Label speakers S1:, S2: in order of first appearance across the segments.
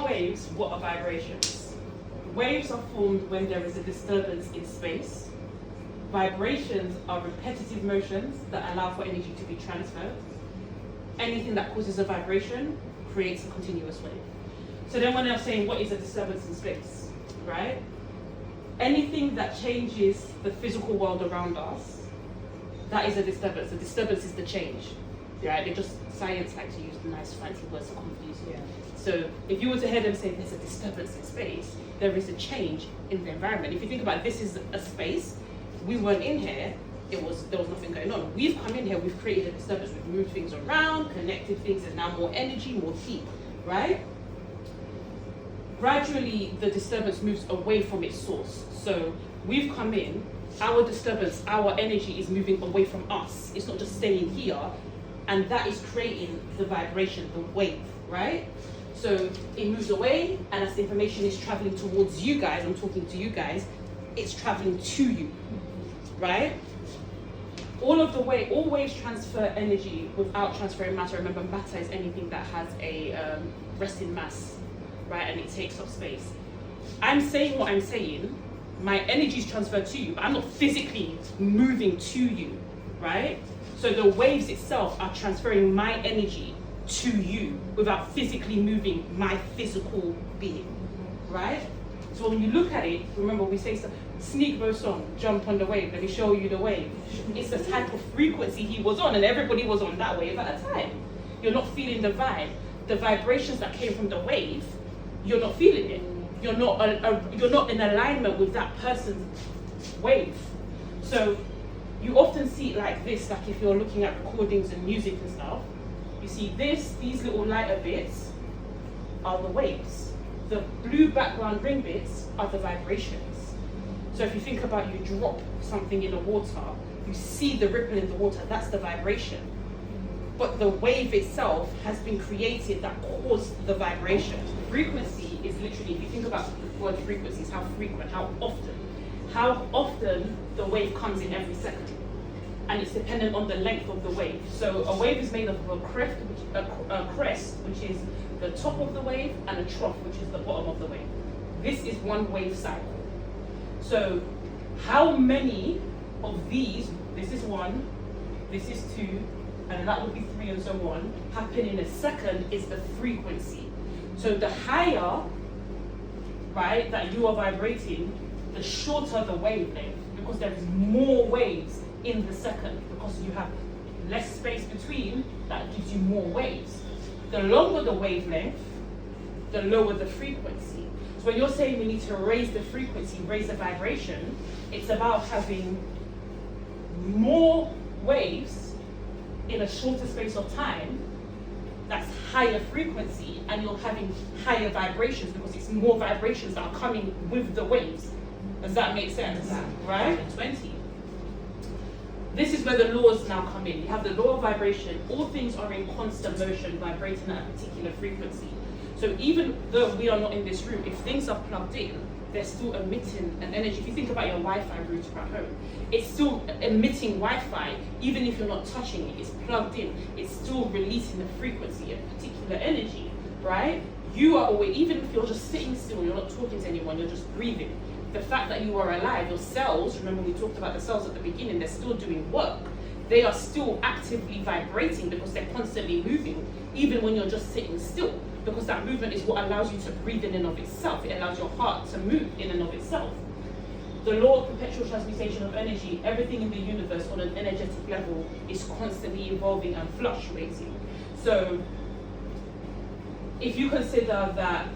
S1: waves? What are vibrations? Waves are formed when there is a disturbance in space. Vibrations are repetitive motions that allow for energy to be transferred. Anything that causes a vibration creates a continuous wave. So then when I'm saying what is a disturbance in space, right? Anything that changes the physical world around us, that is a disturbance. A disturbance is the change, right? They just, science like to use the nice fancy words to confuse you. So if you were to hear them say there's a disturbance in space, there is a change in the environment. If you think about it, this is a space, we weren't in here, there was nothing going on. We've come in here, we've created a disturbance, we've moved things around, connected things, there's now more energy, more heat, right? Gradually, the disturbance moves away from its source. So we've come in, our disturbance, our energy is moving away from us. It's not just staying here, and that is creating the vibration, the wave, right? So it moves away, and as the information is traveling towards you guys, I'm talking to you guys, it's traveling to you, right? All waves transfer energy without transferring matter. Remember, matter is anything that has a resting mass, right? And it takes up space. I'm saying what I'm saying, my energy is transferred to you, but I'm not physically moving to you, right? So the waves itself are transferring my energy to you without physically moving my physical being, right? So when you look at it, remember we say, Sneak Bo's song, Jump on the Wave, let me show you the wave. It's the type of frequency he was on, and everybody was on that wave at a time. You're not feeling the vibe. The vibrations that came from the wave, you're not feeling it. You're not in alignment with that person's wave. So you often see it like this, like if you're looking at recordings and music and stuff, you see these little lighter bits are the waves. The blue background ring bits are the vibrations. So if you think about, you drop something in the water, you see the ripple in the water, that's the vibration. But the wave itself has been created that caused the vibration. Frequency is literally, if you think about the word frequencies, how frequent, how often the wave comes in every second. And it's dependent on the length of the wave. So a wave is made up of a crest, which is the top of the wave, and a trough, which is the bottom of the wave. This is one wave cycle. So how many of these, this is one, this is two, and that would be three, and so on, happen in a second is the frequency. So the higher, right, that you are vibrating, the shorter the wavelength, because there is more waves in the second, because you have less space between, that gives you more waves. The longer the wavelength, the lower the frequency. So when you're saying we need to raise the frequency, raise the vibration, it's about having more waves in a shorter space of time. That's higher frequency, and you're having higher vibrations because it's more vibrations that are coming with the waves. Does that make sense? Yeah. Right? 20. This is where the laws now come in. You have the law of vibration. All things are in constant motion, vibrating at a particular frequency. So even though we are not in this room, if things are plugged in, they're still emitting an energy. If you think about your Wi-Fi router at home, it's still emitting Wi-Fi, even if you're not touching it, it's plugged in, it's still releasing a frequency, a particular energy, right? You are always, even if you're just sitting still, you're not talking to anyone, you're just breathing. The fact that you are alive, your cells, remember we talked about the cells at the beginning, they're still doing work. They are still actively vibrating because they're constantly moving, even when you're just sitting still, because that movement is what allows you to breathe in and of itself. It allows your heart to move in and of itself. The law of perpetual transmutation of energy, everything in the universe on an energetic level is constantly evolving and fluctuating. So if you consider that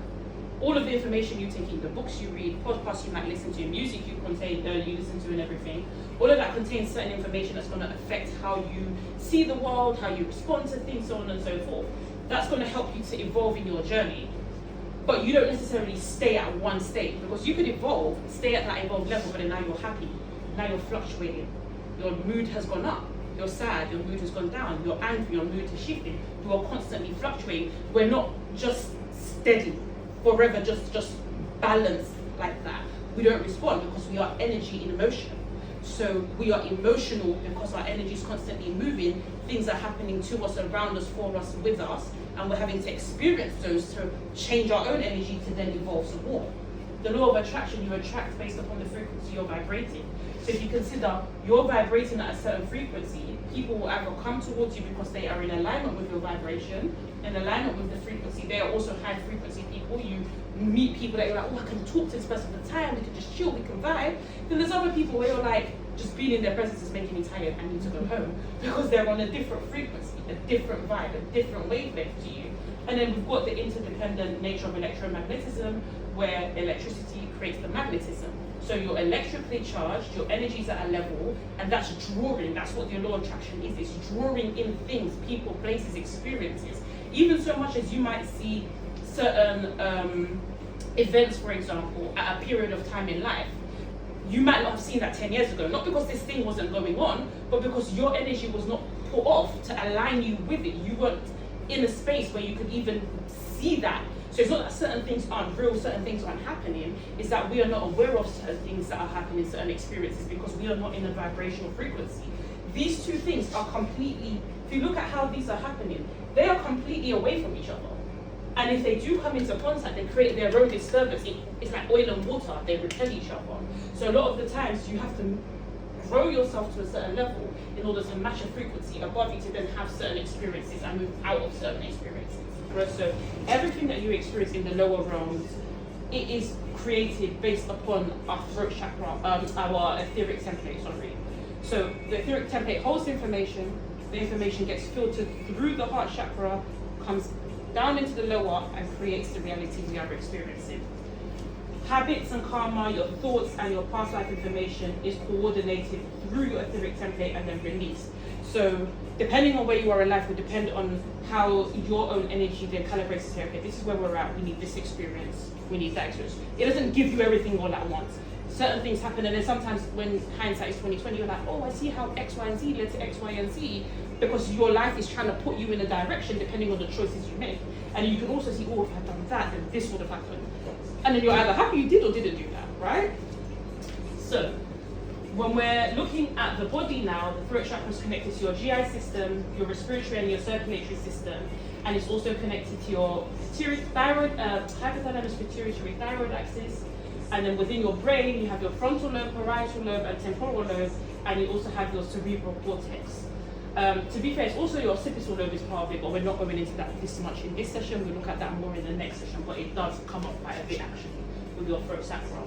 S1: all of the information you take in, the books you read, podcasts you might listen to, music you listen to and everything, all of that contains certain information that's going to affect how you see the world, how you respond to things, so on and so forth. That's going to help you to evolve in your journey. But you don't necessarily stay at one state, because you could evolve, stay at that evolved level, but then now you're happy. Now you're fluctuating. Your mood has gone up. You're sad, your mood has gone down. You're angry, your mood has shifted. You are constantly fluctuating. We're not just steady, forever just balanced like that. We don't respond because we are energy in motion. So we are emotional because our energy is constantly moving. Things are happening to us, around us, for us, with us, and we're having to experience those to change our own energy to then evolve some more. The law of attraction, you attract based upon the frequency you're vibrating. So if you consider you're vibrating at a certain frequency, people will either come towards you because they are in alignment with your vibration, in alignment with the frequency. They are also high frequency people. You meet people that you're like, oh, I can talk to this person for time, we can just chill, we can vibe. Then there's other people where you're like, just being in their presence is making me tired, I need to go home. Because they're on a different frequency, a different vibe, a different wavelength to you. And then we've got the interdependent nature of electromagnetism, where electricity creates the magnetism. So you're electrically charged, your energy's at a level, and that's drawing. That's what the law of attraction is. It's drawing in things, people, places, experiences. Even so much as you might see certain events, for example, at a period of time in life. You might not have seen that 10 years ago, not because this thing wasn't going on, but because your energy was not put off to align you with it. You weren't in a space where you could even see that. So it's not that certain things aren't real, certain things aren't happening, it's that we are not aware of certain things that are happening, certain experiences, because we are not in a vibrational frequency. These two things are completely, if you look at how these are happening, they are completely away from each other. And if they do come into contact, they create their own disturbance. It's like oil and water, they repel each other. So a lot of the times you have to grow yourself to a certain level in order to match a frequency above you to then have certain experiences and move out of certain experiences. So everything that you experience in the lower realms, it is created based upon our throat chakra, our etheric template, sorry. So the etheric template holds information, the information gets filtered through the heart chakra, comes down into the lower and creates the reality we are experiencing. Habits and karma, your thoughts and your past life information is coordinated through your etheric template and then released. So depending on where you are in life will depend on how your own energy then calibrates to say, okay, this is where we're at, we need this experience, we need that experience. It doesn't give you everything all at once. Certain things happen, and then sometimes when hindsight is 20/20, you're like, oh, I see how X, Y, and Z led to X, Y, and Z, because your life is trying to put you in a direction depending on the choices you make. And you can also see, oh, if I'd done that, then this would have happened. And then you're either happy you did or didn't do that, right? So, when we're looking at the body now, the throat chakra is connected to your GI system, your respiratory and your circulatory system, and it's also connected to your thyroid, hypothalamus pituitary thyroid axis. And then within your brain, you have your frontal lobe, parietal lobe, and temporal lobe, and you also have your cerebral cortex. To be fair, it's also your occipital lobe is part of it, but we're not going into that this much in this session. We'll look at that more in the next session, but it does come up quite a bit actually with your throat chakra.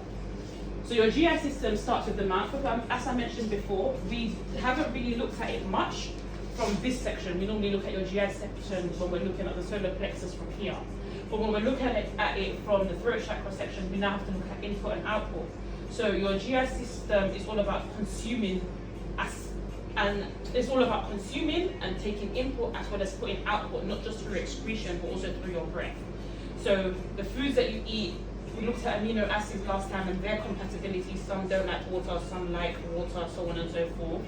S1: So your GI system starts with the mouth. As I mentioned before, we haven't really looked at it much from this section. We normally look at your GI section when we're looking at the solar plexus from here. But when we're looking at it from the throat chakra section, we now have to look at input and output. So your GI system is all about consuming and taking input as well as putting output, not just through excretion, but also through your breath. So the foods that you eat, we looked at amino acids last time and their compatibility. Some don't like water, some like water, so on and so forth.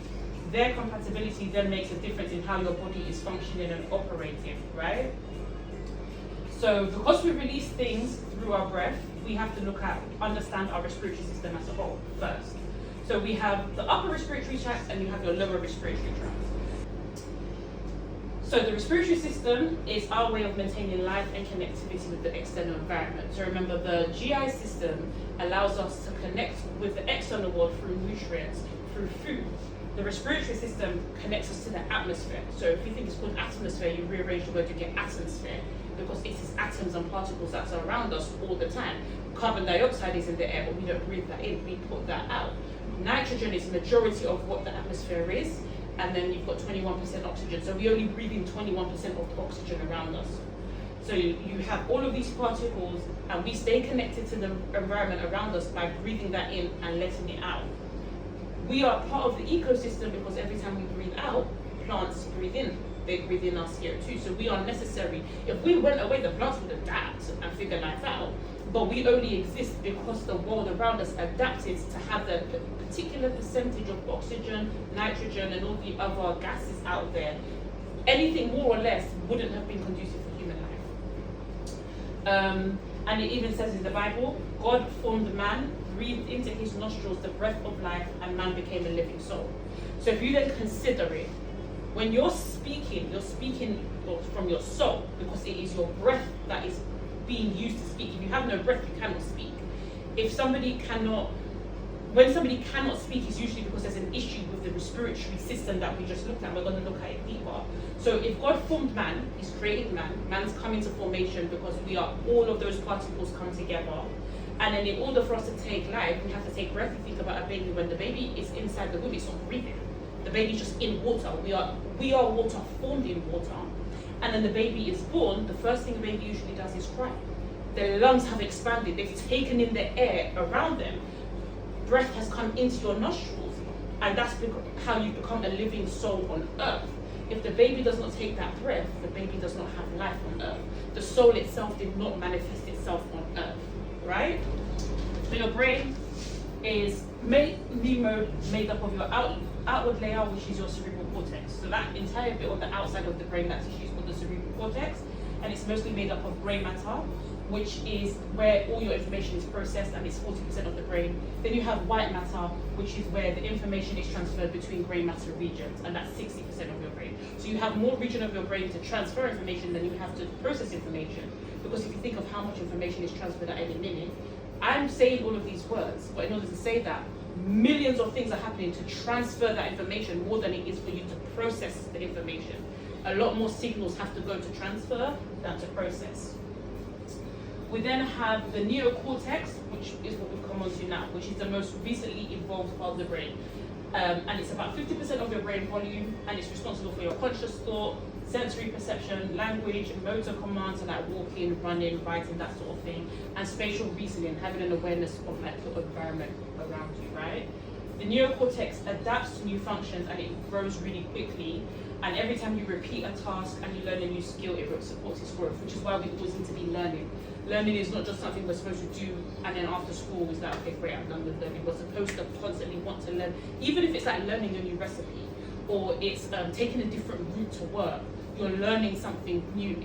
S1: Their compatibility then makes a difference in how your body is functioning and operating, right? So because we release things through our breath, we have to understand our respiratory system as a whole first. So we have the upper respiratory tract and you have your lower respiratory tract. So the respiratory system is our way of maintaining life and connectivity with the external environment. So remember, the GI system allows us to connect with the external world through nutrients, through food. The respiratory system connects us to the atmosphere. So if you think it's called atmosphere, you rearrange the word, you get atmosphere, because it is atoms and particles that are around us all the time. Carbon dioxide is in the air, but we don't breathe that in, we put that out. Nitrogen is the majority of what the atmosphere is, and then you've got 21% oxygen. So we only breathe in 21% of the oxygen around us. So you have all of these particles, and we stay connected to the environment around us by breathing that in and letting it out. We are part of the ecosystem because every time we breathe out, plants breathe in. They breathe in our CO2, so we are necessary. If we went away, the plants would adapt and figure life out. But we only exist because the world around us adapted to have the particular percentage of oxygen, nitrogen, and all the other gases out there. Anything more or less wouldn't have been conducive for human life. And it even says in the Bible, God formed man, breathed into his nostrils the breath of life, and man became a living soul. So if you then consider it, when you're speaking from your soul, because it is your breath that is being used to speak. If you have no breath, you cannot speak. When somebody cannot speak, it's usually because there's an issue with the respiratory system that we just looked at. We're going to look at it deeper. So if God formed man, he's created man, man's come into formation because all of those particles come together. And then in order for us to take life, we have to take breath. You think about a baby, when the baby is inside the womb, it's not breathing. The baby's just in water. We are water, formed in water. And then the baby is born, the first thing the baby usually does is cry. Their lungs have expanded, they've taken in the air around them. Breath has come into your nostrils, and that's how you become a living soul on earth. If the baby does not take that breath, the baby does not have life on earth. The soul itself did not manifest itself on earth, right? So your brain is mainly made up of your outward layer, which is your cerebral cortex. So that entire bit on the outside of the brain, that tissue is called the cerebral cortex, and it's mostly made up of grey matter, which is where all your information is processed, and it's 40% of the brain. Then you have white matter, which is where the information is transferred between grey matter regions, and that's 60% of your brain. So you have more region of your brain to transfer information than you have to process information, because if you think of how much information is transferred at any minute, I'm saying all of these words, but in order to say that, millions of things are happening to transfer that information more than it is for you to process the information. A lot more signals have to go to transfer than to process. We then have the neocortex, which is what we've come on to now, which is the most recently evolved part of the brain. And it's about 50% of your brain volume, and it's responsible for your conscious thought, sensory perception, language, motor commands, so like walking, running, writing, that sort of thing, and spatial reasoning, having an awareness of like your environment around you, right? The neocortex adapts to new functions and it grows really quickly. And every time you repeat a task and you learn a new skill, it supports its growth, which is why we always need to be learning. Learning is not just something we're supposed to do and then after school it's like, okay, great, I'm done with learning. We're supposed to constantly want to learn, even if it's like learning a new recipe or it's taking a different route to work. You're learning something new.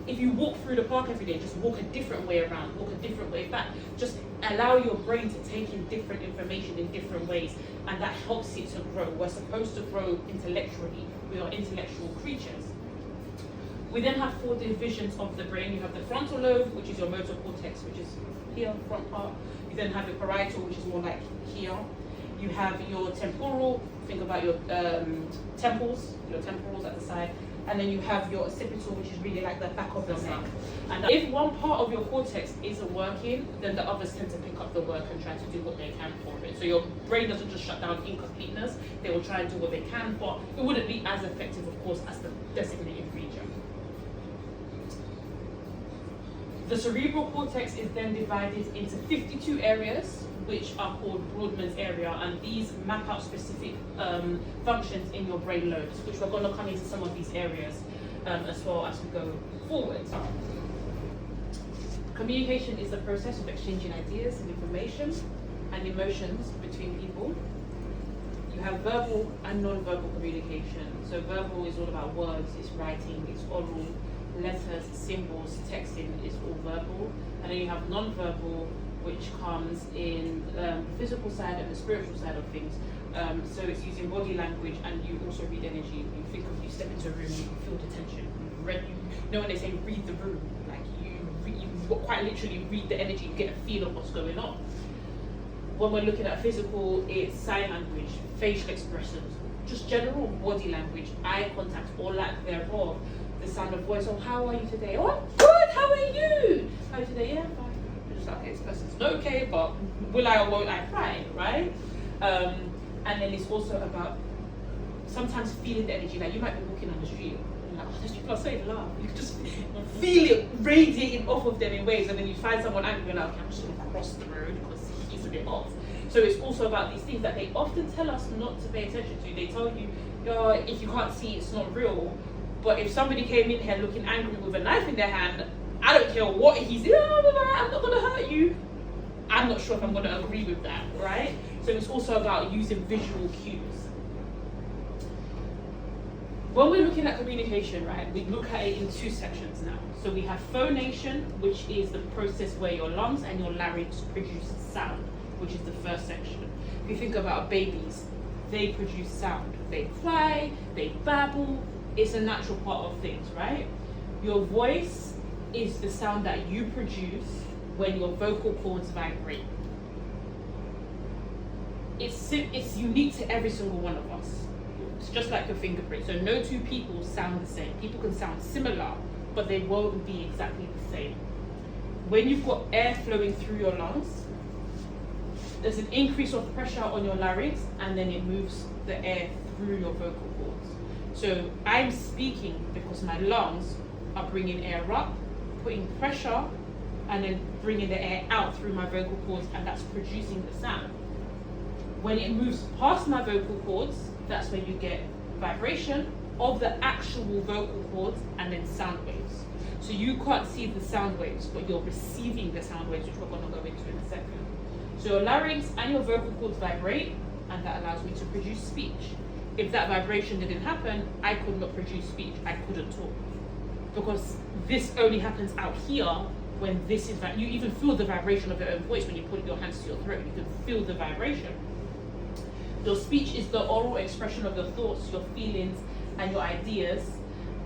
S1: If you walk through the park every day, just walk a different way around, walk a different way back. Just allow your brain to take in different information in different ways, and that helps it to grow. We're supposed to grow intellectually. We are intellectual creatures. We then have 4 divisions of the brain. You have the frontal lobe, which is your motor cortex, which is here, front part. You then have your parietal, which is more like here. You have your temporal, think about your temporals at the side. And then you have your occipital, which is really like the back of the neck. And if one part of your cortex isn't working, then the others tend to pick up the work and try to do what they can for it. So your brain doesn't just shut down incompleteness, they will try and do what they can, but it wouldn't be as effective, of course, as the designated region. The cerebral cortex is then divided into 52 areas, which are called Brodmann's area, and these map out specific functions in your brain lobes, which we're going to come into some of these areas as well as we go forward. Communication is the process of exchanging ideas and information and emotions between people. You have verbal and non-verbal communication. So verbal is all about words, it's writing, it's oral, letters, symbols, texting is all verbal. And then you have non-verbal, which comes in the physical side and the spiritual side of things. So it's using body language, and you also read energy. You think of, you step into a room, you can feel the tension. You know when they say read the room, like you quite literally read the energy, you get a feel of what's going on. When we're looking at physical, it's sign language, facial expressions, just general body language, eye contact, or lack thereof, the sound of voice. Oh, how are you today? Oh, I'm good, how are you? How are you today? Yeah, fine. Just like, okay, this person's not okay, but will I or won't I cry, right? And then it's also about sometimes feeling the energy. Like you might be walking on the street, and like, oh, those people are so in love. You can just feel it radiating off of them in waves, and then you find someone angry, and like, okay, I'm just gonna cross the road because he's a bit off. So it's also about these things that they often tell us not to pay attention to. They tell you, oh, if you can't see, it's not real. But if somebody came in here looking angry with a knife in their hand, I don't care what he's doing, I'm not going to hurt you. I'm not sure if I'm going to agree with that, right? So it's also about using visual cues. When we're looking at communication, right, we look at it in two sections now. So we have phonation, which is the process where your lungs and your larynx produce sound, which is the first section. If you think about babies, they produce sound. They cry, they babble. It's a natural part of things, right? Your voice is the sound that you produce when your vocal cords vibrate. It's unique to every single one of us. It's just like your fingerprint. So no two people sound the same. People can sound similar, but they won't be exactly the same. When you've got air flowing through your lungs, there's an increase of pressure on your larynx, and then it moves the air through your vocal cords. So I'm speaking because my lungs are bringing air up, putting pressure, and then bringing the air out through my vocal cords, and that's producing the sound. When it moves past my vocal cords, that's when you get vibration of the actual vocal cords and then sound waves. So you can't see the sound waves, but you're receiving the sound waves, which we're going to go into in a second. So your larynx and your vocal cords vibrate, and that allows me to produce speech. If that vibration didn't happen, I could not produce speech. I couldn't talk. Because this only happens out here when this is, you even feel the vibration of your own voice when you put your hands to your throat. You can feel the vibration. Your speech is the oral expression of your thoughts, your feelings, and your ideas,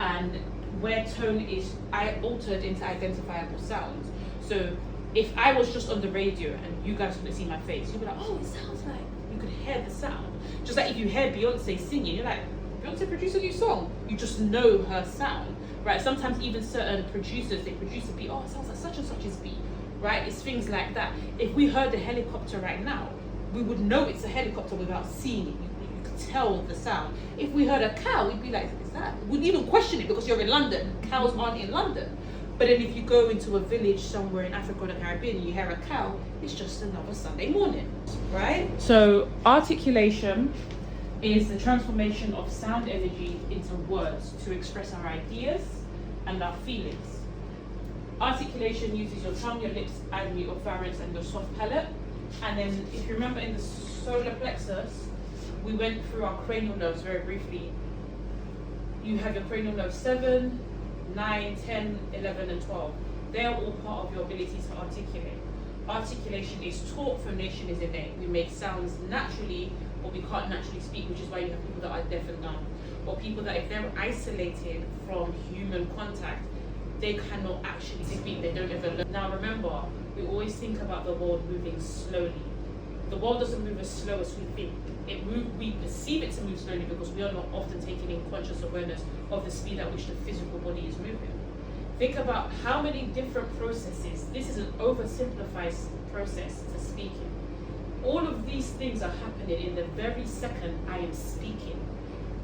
S1: and where tone is altered into identifiable sounds. So if I was just on the radio and you guys couldn't see my face, you'd be like, oh, it sounds like, you could hear the sound. Just like if you hear Beyonce singing, you're like, Beyonce produced a new song. You just know her sound, right? Sometimes even certain producers, they produce a beat, oh, it sounds like such and such is beat, right? It's things like that. If we heard a helicopter right now, we would know it's a helicopter without seeing it. You could tell the sound. If we heard a cow, we'd be like, is that? We wouldn't even question it because you're in London. Cows aren't in London. But then if you go into a village somewhere in Africa or the Caribbean and you hear a cow, it's just another Sunday morning, right? So articulation is the transformation of sound energy into words to express our ideas and our feelings. Articulation uses your tongue, your lips, and your pharynx and your soft palate. And then if you remember in the solar plexus, we went through our cranial nerves very briefly. You have your cranial nerve 7, 9, 10, 11, and 12. They are all part of your ability to articulate. Articulation is taught, phonation is innate. We make sounds naturally, but we can't naturally speak, which is why you have people that are deaf and dumb. Or people that if they're isolated from human contact, they cannot actually speak, they don't ever learn. Now remember, we always think about the world moving slowly. The world doesn't move as slow as we think. We perceive it to move slowly because we are not often taking in conscious awareness of the speed at which the physical body is moving. Think about how many different processes, this is an oversimplified process to speaking. All of these things are happening in the very second I am speaking.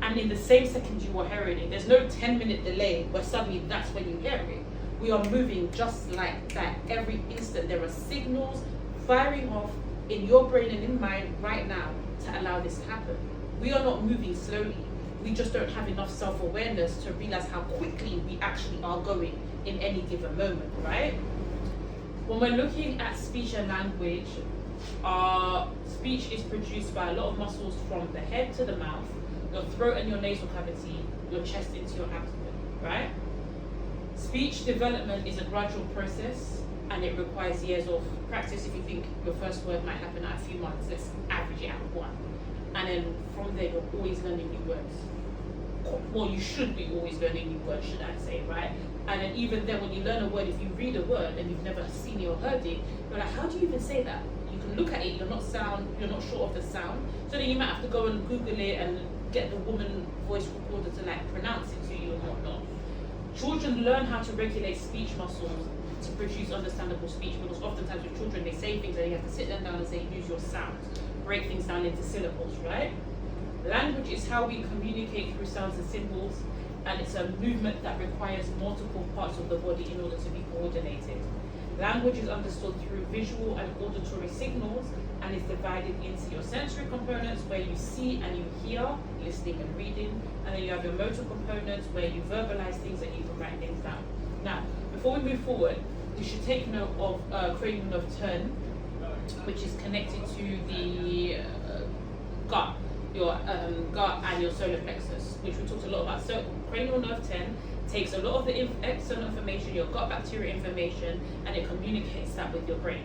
S1: And in the same second you are hearing it. There's no 10-minute delay where suddenly that's when you hear it. We are moving just like that every instant. There are signals firing off in your brain and in mine right now to allow this to happen. We are not moving slowly. We just don't have enough self-awareness to realize how quickly we actually are going in any given moment, right? When we're looking at speech and language, our speech is produced by a lot of muscles from the head to the mouth, your throat and your nasal cavity, your chest into your abdomen, right? Speech development is a gradual process and it requires years of practice. If you think your first word might happen at a few months, let's average it out 1. And then from there, you're always learning new words. Well, you should be always learning new words, should I say, right? And then even then, when you learn a word, if you read a word and you've never seen it or heard it, you're like, how do you even say that? You can look at it, you're not sure of the sound. So then you might have to go and Google it and get the woman voice recorder to like pronounce it to you and whatnot. Children learn how to regulate speech muscles to produce understandable speech, because oftentimes with children they say things and you have to sit them down and say use your sounds, break things down into syllables, right? Language is how we communicate through sounds and symbols, and it's a movement that requires multiple parts of the body in order to be coordinated. Language is understood through visual and auditory signals and is divided into your sensory components where you see and you hear, listening and reading, and then you have your motor components where you verbalize things and you can write things down. Now, before we move forward, we should take note of cranial nerve 10, which is connected to the gut. your gut and your solar plexus, which we talked a lot about. So cranial nerve 10 takes a lot of the external information, your gut bacteria information, and it communicates that with your brain.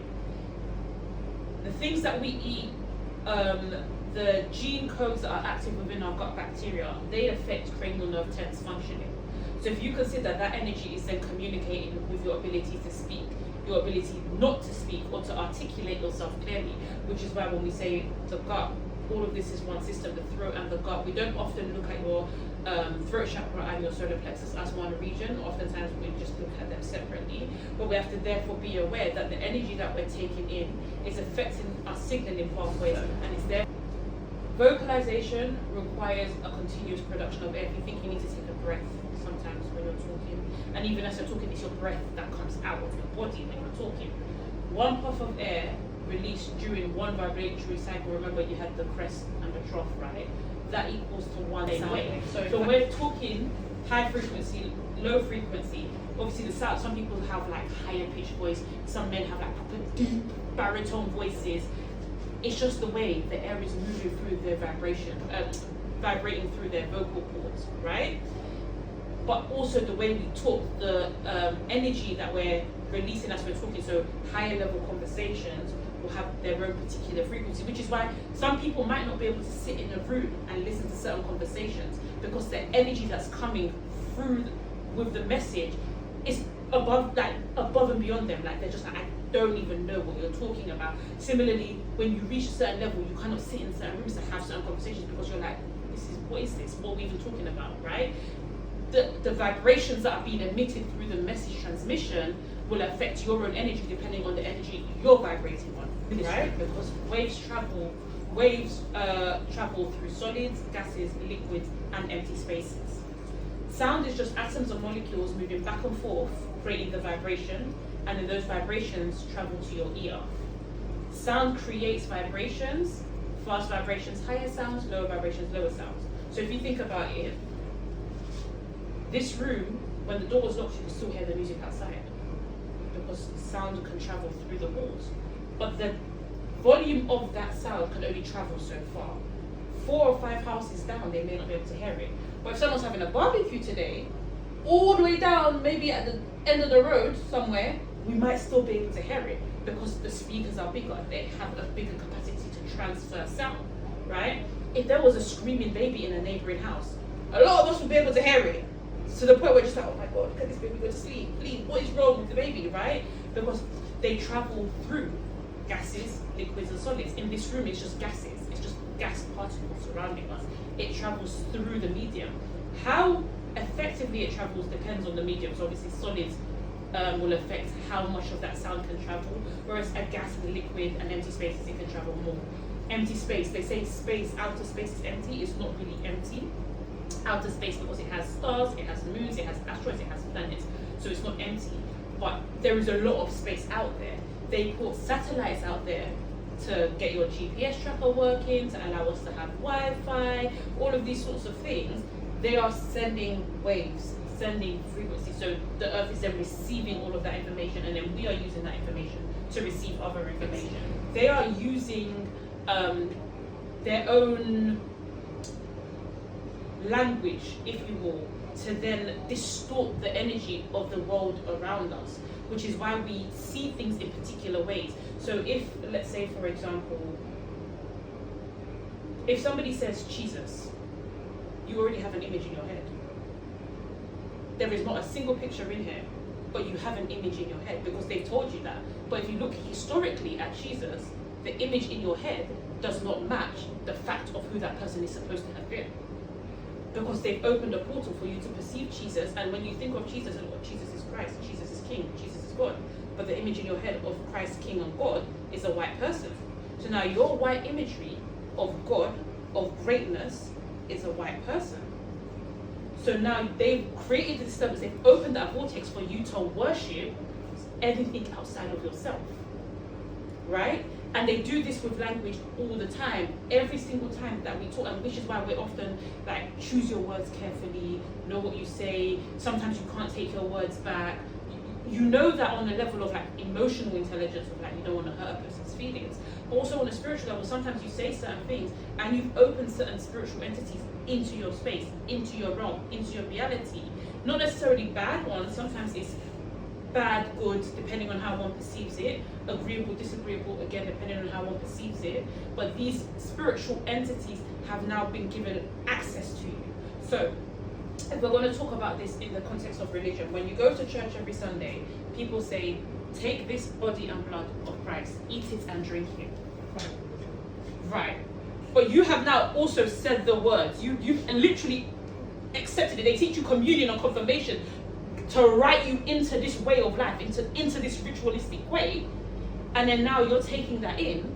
S1: The things that we eat, the gene codes that are active within our gut bacteria, they affect cranial nerve 10's functioning. So if you consider that energy is then communicating with your ability to speak, your ability not to speak or to articulate yourself clearly, which is why when we say the gut, all of this is one system, the throat and the gut. We don't often look at your throat chakra and your solar plexus as one region. Oftentimes we just look at them separately, but we have to therefore be aware that the energy that we're taking in is affecting our signaling pathways, and it's there. Vocalization requires a continuous production of air. If you think you need to take a breath sometimes when you're talking, and even as you're talking, it's your breath that comes out of your body when you're talking. One puff of air released during one vibratory cycle, remember you had the crest and the trough, right? That equals to one sound wave. So we're talking high frequency, low frequency. Obviously the sound, some people have like higher pitched voice, some men have like proper deep baritone voices. It's just the way the air is moving through their vibration, vibrating through their vocal cords, right? But also the way we talk, the energy that we're releasing as we're talking. So higher level conversations will have their own particular frequency, which is why some people might not be able to sit in a room and listen to certain conversations, because the energy that's coming through with the message is above and beyond them. Like they're just like, I don't even know what you're talking about. Similarly, when you reach a certain level, you cannot sit in certain rooms to have certain conversations because you're like, what is this? What are we even talking about, right? The vibrations that are being emitted through the message transmission will affect your own energy depending on the energy you're vibrating on, right? Because waves travel through solids, gases, liquids, and empty spaces. Sound is just atoms or molecules moving back and forth, creating the vibration, and then those vibrations travel to your ear. Sound creates vibrations, fast vibrations, higher sounds, lower vibrations, lower sounds. So if you think about it, this room, when the door was locked, you could still hear the music outside because sound can travel through the walls. But the volume of that sound can only travel so far. 4 or 5 houses down, they may not be able to hear it. But if someone's having a barbecue today, all the way down, maybe at the end of the road somewhere, we might still be able to hear it because the speakers are bigger. They have a bigger capacity to transfer sound, right? If there was a screaming baby in a neighboring house, a lot of us would be able to hear it. To the point where just like, oh my God, look at this baby go to sleep. Please, what is wrong with the baby, right? Because they travel through gases, liquids, and solids. In this room, it's just gases. It's just gas particles surrounding us. It travels through the medium. How effectively it travels depends on the medium. So obviously solids will affect how much of that sound can travel, whereas a gas, a liquid, and empty spaces, it can travel more. Empty space, they say space, outer space is empty. It's not really empty. Outer space, because it has stars, it has moons, it has asteroids, it has planets, so it's not empty. But there is a lot of space out there. They put satellites out there to get your GPS tracker working, to allow us to have Wi-Fi, all of these sorts of things. They are sending waves, sending frequencies, so the Earth is then receiving all of that information, and then we are using that information to receive other information. They are using their own language, if you will, to then distort the energy of the world around us, which is why we see things in particular ways. So if, let's say for example, if somebody says Jesus, you already have an image in your head. There is not a single picture in here, but you have an image in your head because they've told you that. But if you look historically at Jesus, the image in your head does not match the fact of who that person is supposed to have been. Because they've opened a portal for you to perceive Jesus, and when you think of Jesus, and Jesus is Christ, Jesus is King, Jesus is God, but the image in your head of Christ, King, and God is a white person. So now your white imagery of God, of greatness, is a white person. So now they've created the disturbance, they've opened that vortex for you to worship anything outside of yourself, right? And they do this with language all the time, every single time that we talk, and which is why we're often like, choose your words carefully, know what you say. Sometimes you can't take your words back. you know that on the level of like emotional intelligence, of like you don't want to hurt a person's feelings, but also on a spiritual level, sometimes you say certain things and you've opened certain spiritual entities into your space, into your realm, into your reality. Not necessarily bad ones, sometimes it's bad, good, depending on how one perceives it, agreeable, disagreeable, again, depending on how one perceives it. But these spiritual entities have now been given access to you. So, if we're going to talk about this in the context of religion, when you go to church every Sunday, people say, take this body and blood of Christ, eat it and drink it. Right. But you have now also said the words. You've literally accepted it. They teach you communion and confirmation to write you into this way of life, into this ritualistic way. And then now you're taking that in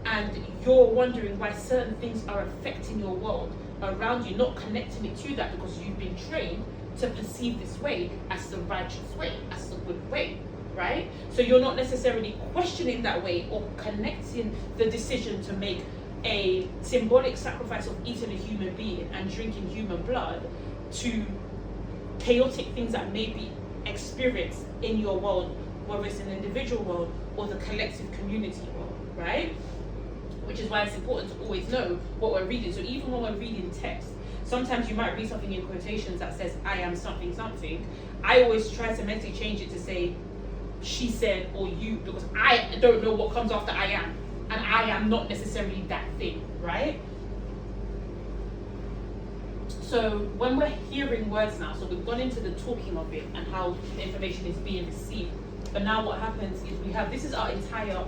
S1: and you're wondering why certain things are affecting your world around you, not connecting it to that because you've been trained to perceive this way as the righteous way, as the good way, right? So you're not necessarily questioning that way or connecting the decision to make a symbolic sacrifice of eating a human being and drinking human blood to chaotic things that may be experienced in your world, whether it's an individual world or the collective community world, right? Which is why it's important to always know what we're reading. So even when we're reading text, sometimes you might read something in quotations that says, I am something, something. I always try to mentally change it to say, she said, or you, because I don't know what comes after I am. And I am not necessarily that thing, right? So when we're hearing words now, so we've gone into the talking of it and how the information is being received. But now what happens is we have, this is our entire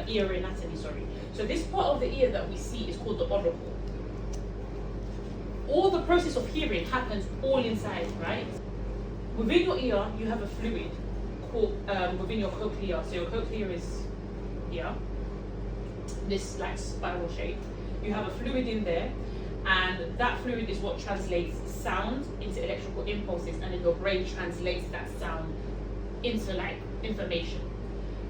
S1: ear anatomy, sorry. So this part of the ear that we see is called the auricle. All the process of hearing happens all inside, right? Within your ear, you have a fluid called, within your cochlea. So your cochlea is here, this like spiral shape. You have a fluid in there, and that fluid is what translates sound into electrical impulses, and then your brain translates that sound into like information.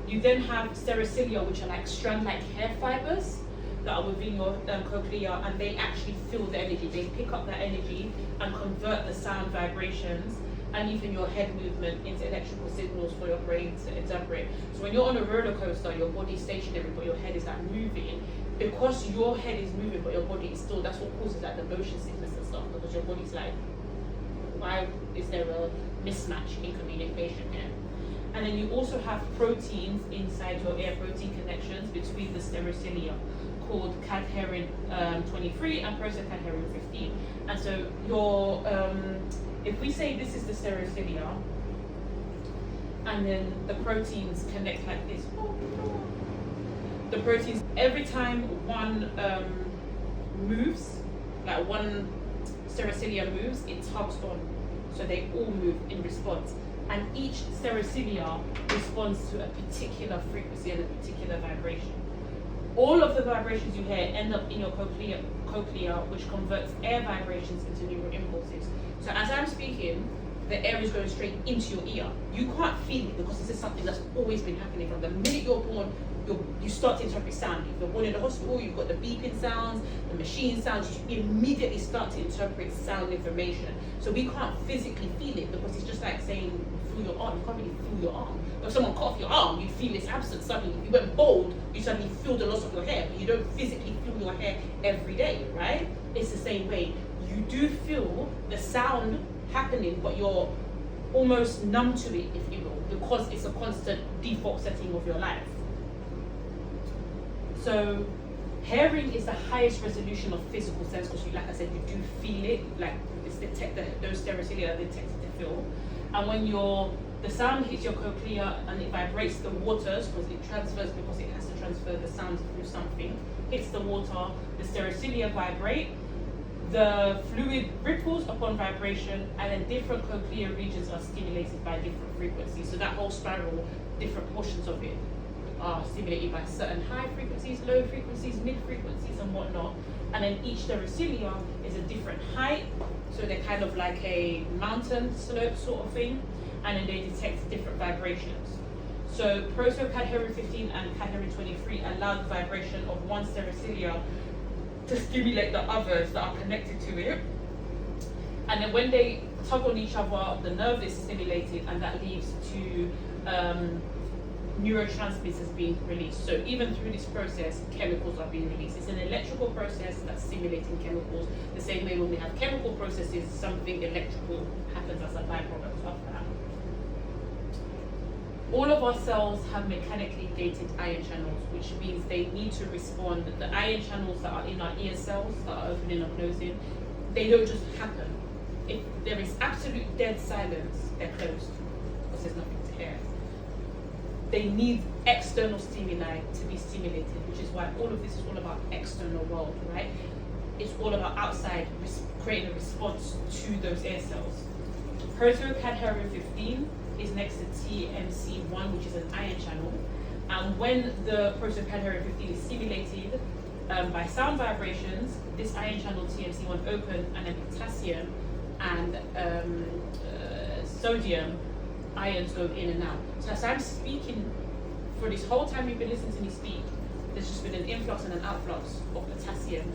S1: You then have stereocilia, which are like strand-like hair fibers that are within your cochlea, and they actually feel the energy. They pick up that energy and convert the sound vibrations and even your head movement into electrical signals for your brain to interpret. So when you're on a roller coaster, your body's stationary, but your head is like moving. Because your head is moving, but your body is still, that's what causes like the motion sickness and stuff, because your body's like, why is there a mismatch in communication here? And then you also have proteins inside your ear, protein connections between the stereocilia called cadherin 23 and prosocadherin 15. And so your, if we say this is the stereocilia, and then the proteins connect like this, the proteins, every time one moves, like one stereocilia moves, it tugs on. So they all move in response. And each stereocilia responds to a particular frequency and a particular vibration. All of the vibrations you hear end up in your cochlea, which converts air vibrations into neural impulses. So as I'm speaking, the air is going straight into your ear. You can't feel it because this is something that's always been happening. From the minute you're born, you start to interpret sound. If you're born in the hospital, you've got the beeping sounds, the machine sounds, you immediately start to interpret sound information. So we can't physically feel it because it's just like saying, feel your arm. You can't really feel your arm. But if someone cut off your arm, you feel its absence suddenly. If you went bald, you suddenly feel the loss of your hair, but you don't physically feel your hair every day, right? It's the same way. You do feel the sound happening, but you're almost numb to it, if you will, because it's a constant default setting of your life. So hearing is the highest resolution of physical sense because, like I said, you do feel it, like it's those stereocilia are detected to feel. And when the sound hits your cochlea and it vibrates the waters, because it transfers, because it has to transfer the sound through something, hits the water, the stereocilia vibrate, the fluid ripples upon vibration, and then different cochlear regions are stimulated by different frequencies. So that whole spiral, different portions of it are stimulated by certain high frequencies, low frequencies, mid frequencies, and whatnot. And then each stereocilia is a different height, so they're kind of like a mountain slope sort of thing, and then they detect different vibrations. So prosocadherin 15 and cadherin 23 allow the vibration of one stereocilia to stimulate the others that are connected to it. And then when they tug on each other, the nerve is stimulated, and that leads to neurotransmitters being released. So even through this process, chemicals are being released. It's an electrical process that's stimulating chemicals. The same way when we have chemical processes, something electrical happens as a byproduct of that. All of our cells have mechanically gated ion channels, which means they need to respond. The ion channels that are in our ear cells, that are opening or closing, they don't just happen. If there is absolute dead silence, they're closed, because there's nothing to hear. They need external stimuli to be stimulated, which is why all of this is all about external world, right? It's all about outside, creating a response to those air cells. Protocadherin 15 is next to TMC1, which is an ion channel. And when the protocadherin 15 is stimulated by sound vibrations, this ion channel TMC1 open, and then potassium and sodium ions go in and out. So as I'm speaking, for this whole time you've been listening to me speak, there's just been an influx and an outflux of potassium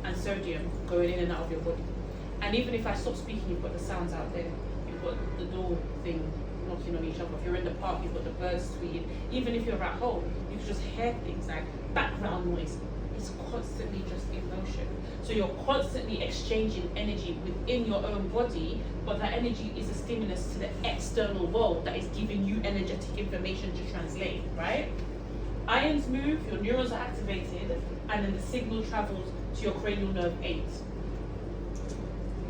S1: and sodium going in and out of your body. And even if I stop speaking, you've got the sounds out there. You've got the door thing knocking on each other. If you're in the park, you've got the birds tweeting. Even if you're at home, you can just hear things like background noise. It's constantly just in motion. So you're constantly exchanging energy within your own body, but that energy is a stimulus to the external world that is giving you energetic information to translate, right? Ions move, your neurons are activated, and then the signal travels to your cranial nerve 8.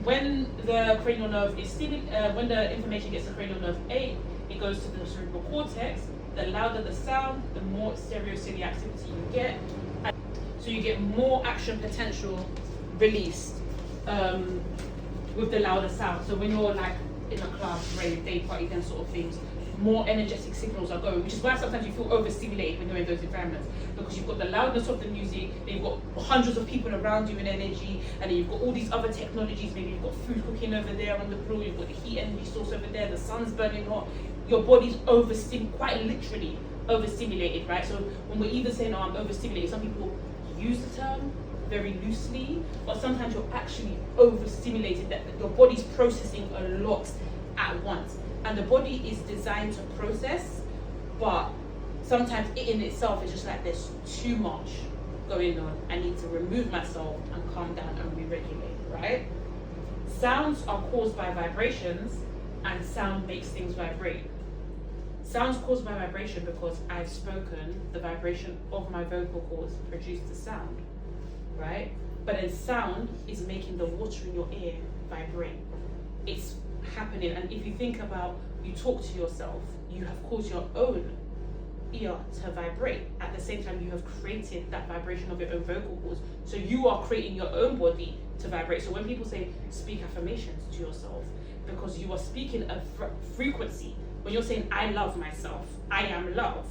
S1: When the cranial nerve is when the information gets to cranial nerve 8, it goes to the cerebral cortex. The louder the sound, the more stereociliary activity you get. So you get more action potential released with the louder sound. So when you're like in a class, rave, day party, them sort of things, more energetic signals are going, which is why sometimes you feel overstimulated when you're in those environments, because you've got the loudness of the music, then you've got hundreds of people around you in energy, and then you've got all these other technologies. Maybe you've got food cooking over there on the floor, you've got the heat energy source over there, the sun's burning hot. Your body's quite literally overstimulated, right? So when we're even saying, oh, I'm overstimulated, some people use the term very loosely, but sometimes you're actually overstimulated, that your body's processing a lot at once. And the body is designed to process, but sometimes it in itself is just like, there's too much going on. I need to remove myself and calm down and re-regulate, right? Sounds are caused by vibrations, and sound makes things vibrate. Sounds caused by vibration because I've spoken, the vibration of my vocal cords produced the sound, right? But then sound is making the water in your ear vibrate. It's happening, and if you think about, you talk to yourself, you have caused your own ear to vibrate. At the same time, you have created that vibration of your own vocal cords. So you are creating your own body to vibrate. So when people say speak affirmations to yourself, because you are speaking a frequency. When you're saying, I love myself, I am love,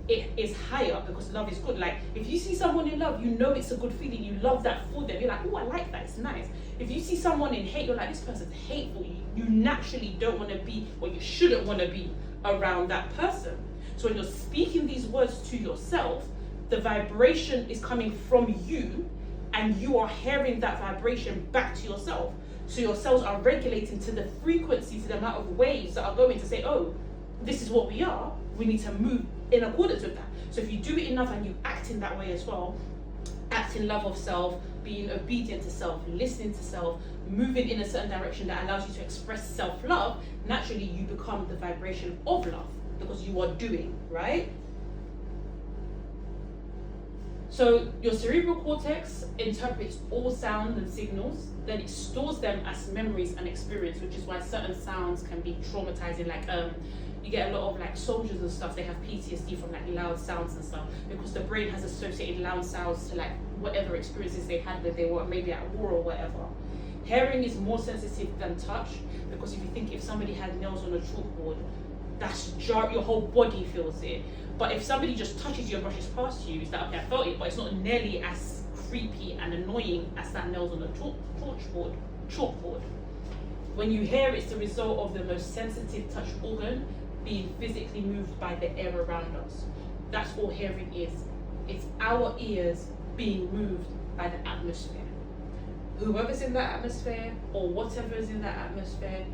S1: it is higher because love is good. Like, if you see someone in love, you know it's a good feeling, you love that for them. You're like, oh, I like that, it's nice. If you see someone in hate, you're like, this person's hateful. You naturally don't want to be, or you shouldn't want to be around that person. So when you're speaking these words to yourself, the vibration is coming from you, and you are hearing that vibration back to yourself. So your cells are regulating to the frequency, to the amount of waves that are going to say, oh, this is what we are, we need to move in accordance with that. So if you do it enough and you act in that way as well, act in love of self, being obedient to self, listening to self, moving in a certain direction that allows you to express self-love, naturally you become the vibration of love because you are doing, right? So your cerebral cortex interprets all sound and signals, then it stores them as memories and experience, which is why certain sounds can be traumatizing. Like you get a lot of like soldiers and stuff, they have PTSD from like loud sounds and stuff, because the brain has associated loud sounds to like whatever experiences they had when they were maybe at war or whatever. Hearing is more sensitive than touch, because if you think, if somebody had nails on a chalkboard, that's your whole body feels it. But if somebody just touches you and brushes past you, it's like, okay, I felt it, but it's not nearly as creepy and annoying as that nails on a chalkboard. When you hear, it's the result of the most sensitive touch organ being physically moved by the air around us. That's all hearing is. It's our ears being moved by the atmosphere. whoever's in that atmosphere or whatever is in that atmosphere,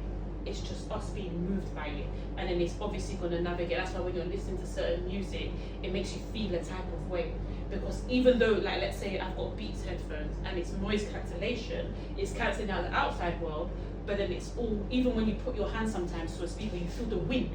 S1: it's just us being moved by it. And then it's obviously going to navigate. That's why when you're listening to certain music, it makes you feel a type of way. Because even though, like, let's say I've got Beats headphones and it's noise cancellation, it's cancelling out the outside world, but then it's all, even when you put your hand sometimes to a speaker, you feel the wind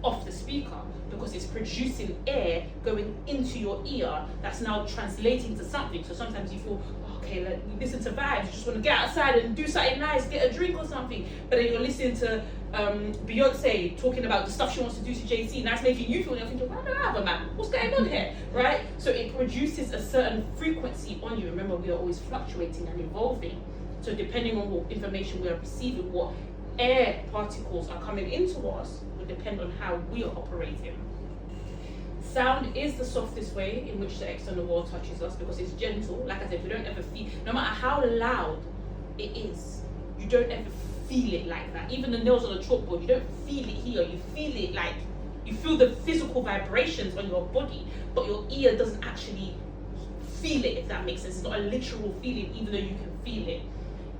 S1: off the speaker because it's producing air going into your ear that's now translating to something. So sometimes you feel, okay, like, you listen to vibes, you just want to get outside and do something nice, get a drink or something, but then you're listening to Beyonce talking about the stuff she wants to do to Jay-Z, and that's making you feel, and you're thinking, why do I have a man? What's going on here, right? So it produces a certain frequency on you. Remember, we are always fluctuating and evolving. So depending on what information we are receiving, what air particles are coming into us, will depend on how we are operating. Sound is the softest way in which the external world touches us because it's gentle. Like I said, we don't ever feel, no matter how loud it is, you don't ever feel it like that. Even the nails on the chalkboard, you don't feel it here. You feel it like, you feel the physical vibrations on your body, but your ear doesn't actually feel it, if that makes sense. It's not a literal feeling, even though you can feel it.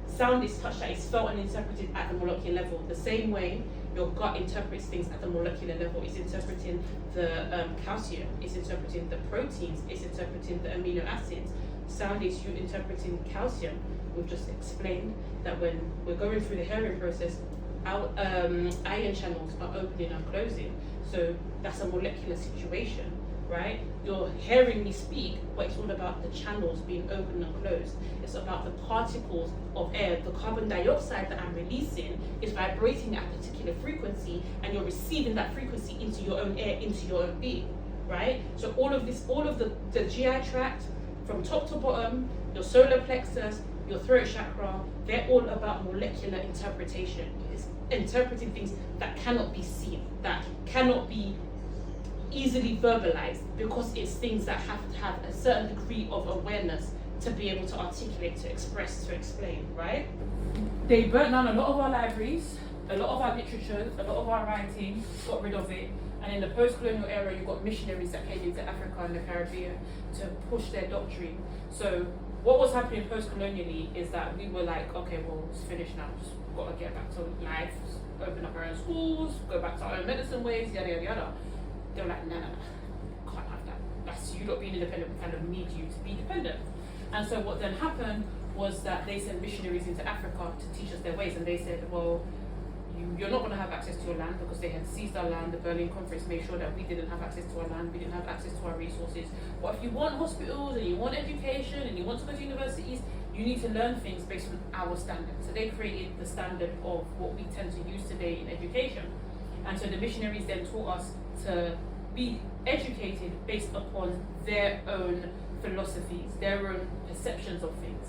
S1: Sound is touch that is felt and interpreted at the molecular level. The same way your gut interprets things at the molecular level. It's interpreting the calcium, it's interpreting the proteins, it's interpreting the amino acids. Sound is you interpreting calcium. We've just explained that when we're going through the hearing process, our ion channels are opening and closing. So that's a molecular situation, right? You're hearing me speak, but it's all about the channels being open and closed. It's about the particles of air. The carbon dioxide that I'm releasing is vibrating at a particular frequency, and you're receiving that frequency into your own air, into your own being, right? So all of this, all of the GI tract, from top to bottom, your solar plexus, your throat chakra, they're all about molecular interpretation. It's interpreting things that cannot be seen, that cannot be easily verbalized, because it's things that have to have a certain degree of awareness to be able to articulate, to express, to explain, right? They burnt down a lot of our libraries, a lot of our literature, a lot of our writing, got rid of it. And in the post-colonial era, you've got missionaries that came into Africa and the Caribbean to push their doctrine. So what was happening post-colonially is that we were like, okay, well, it's finished now. Just got to get back to life, open up our own schools, go back to our own medicine ways, yada, yada, yada. They were like, no, can't have that. That's you not being independent. We kind of need you to be dependent. And so what then happened was that they sent missionaries into Africa to teach us their ways. And they said, well, you're not going to have access to your land, because they had seized our land. The Berlin Conference made sure that we didn't have access to our land, we didn't have access to our resources. But if you want hospitals and you want education and you want to go to universities, you need to learn things based on our standards. So they created the standard of what we tend to use today in education. And so the missionaries then taught us to be educated based upon their own philosophies, their own perceptions of things.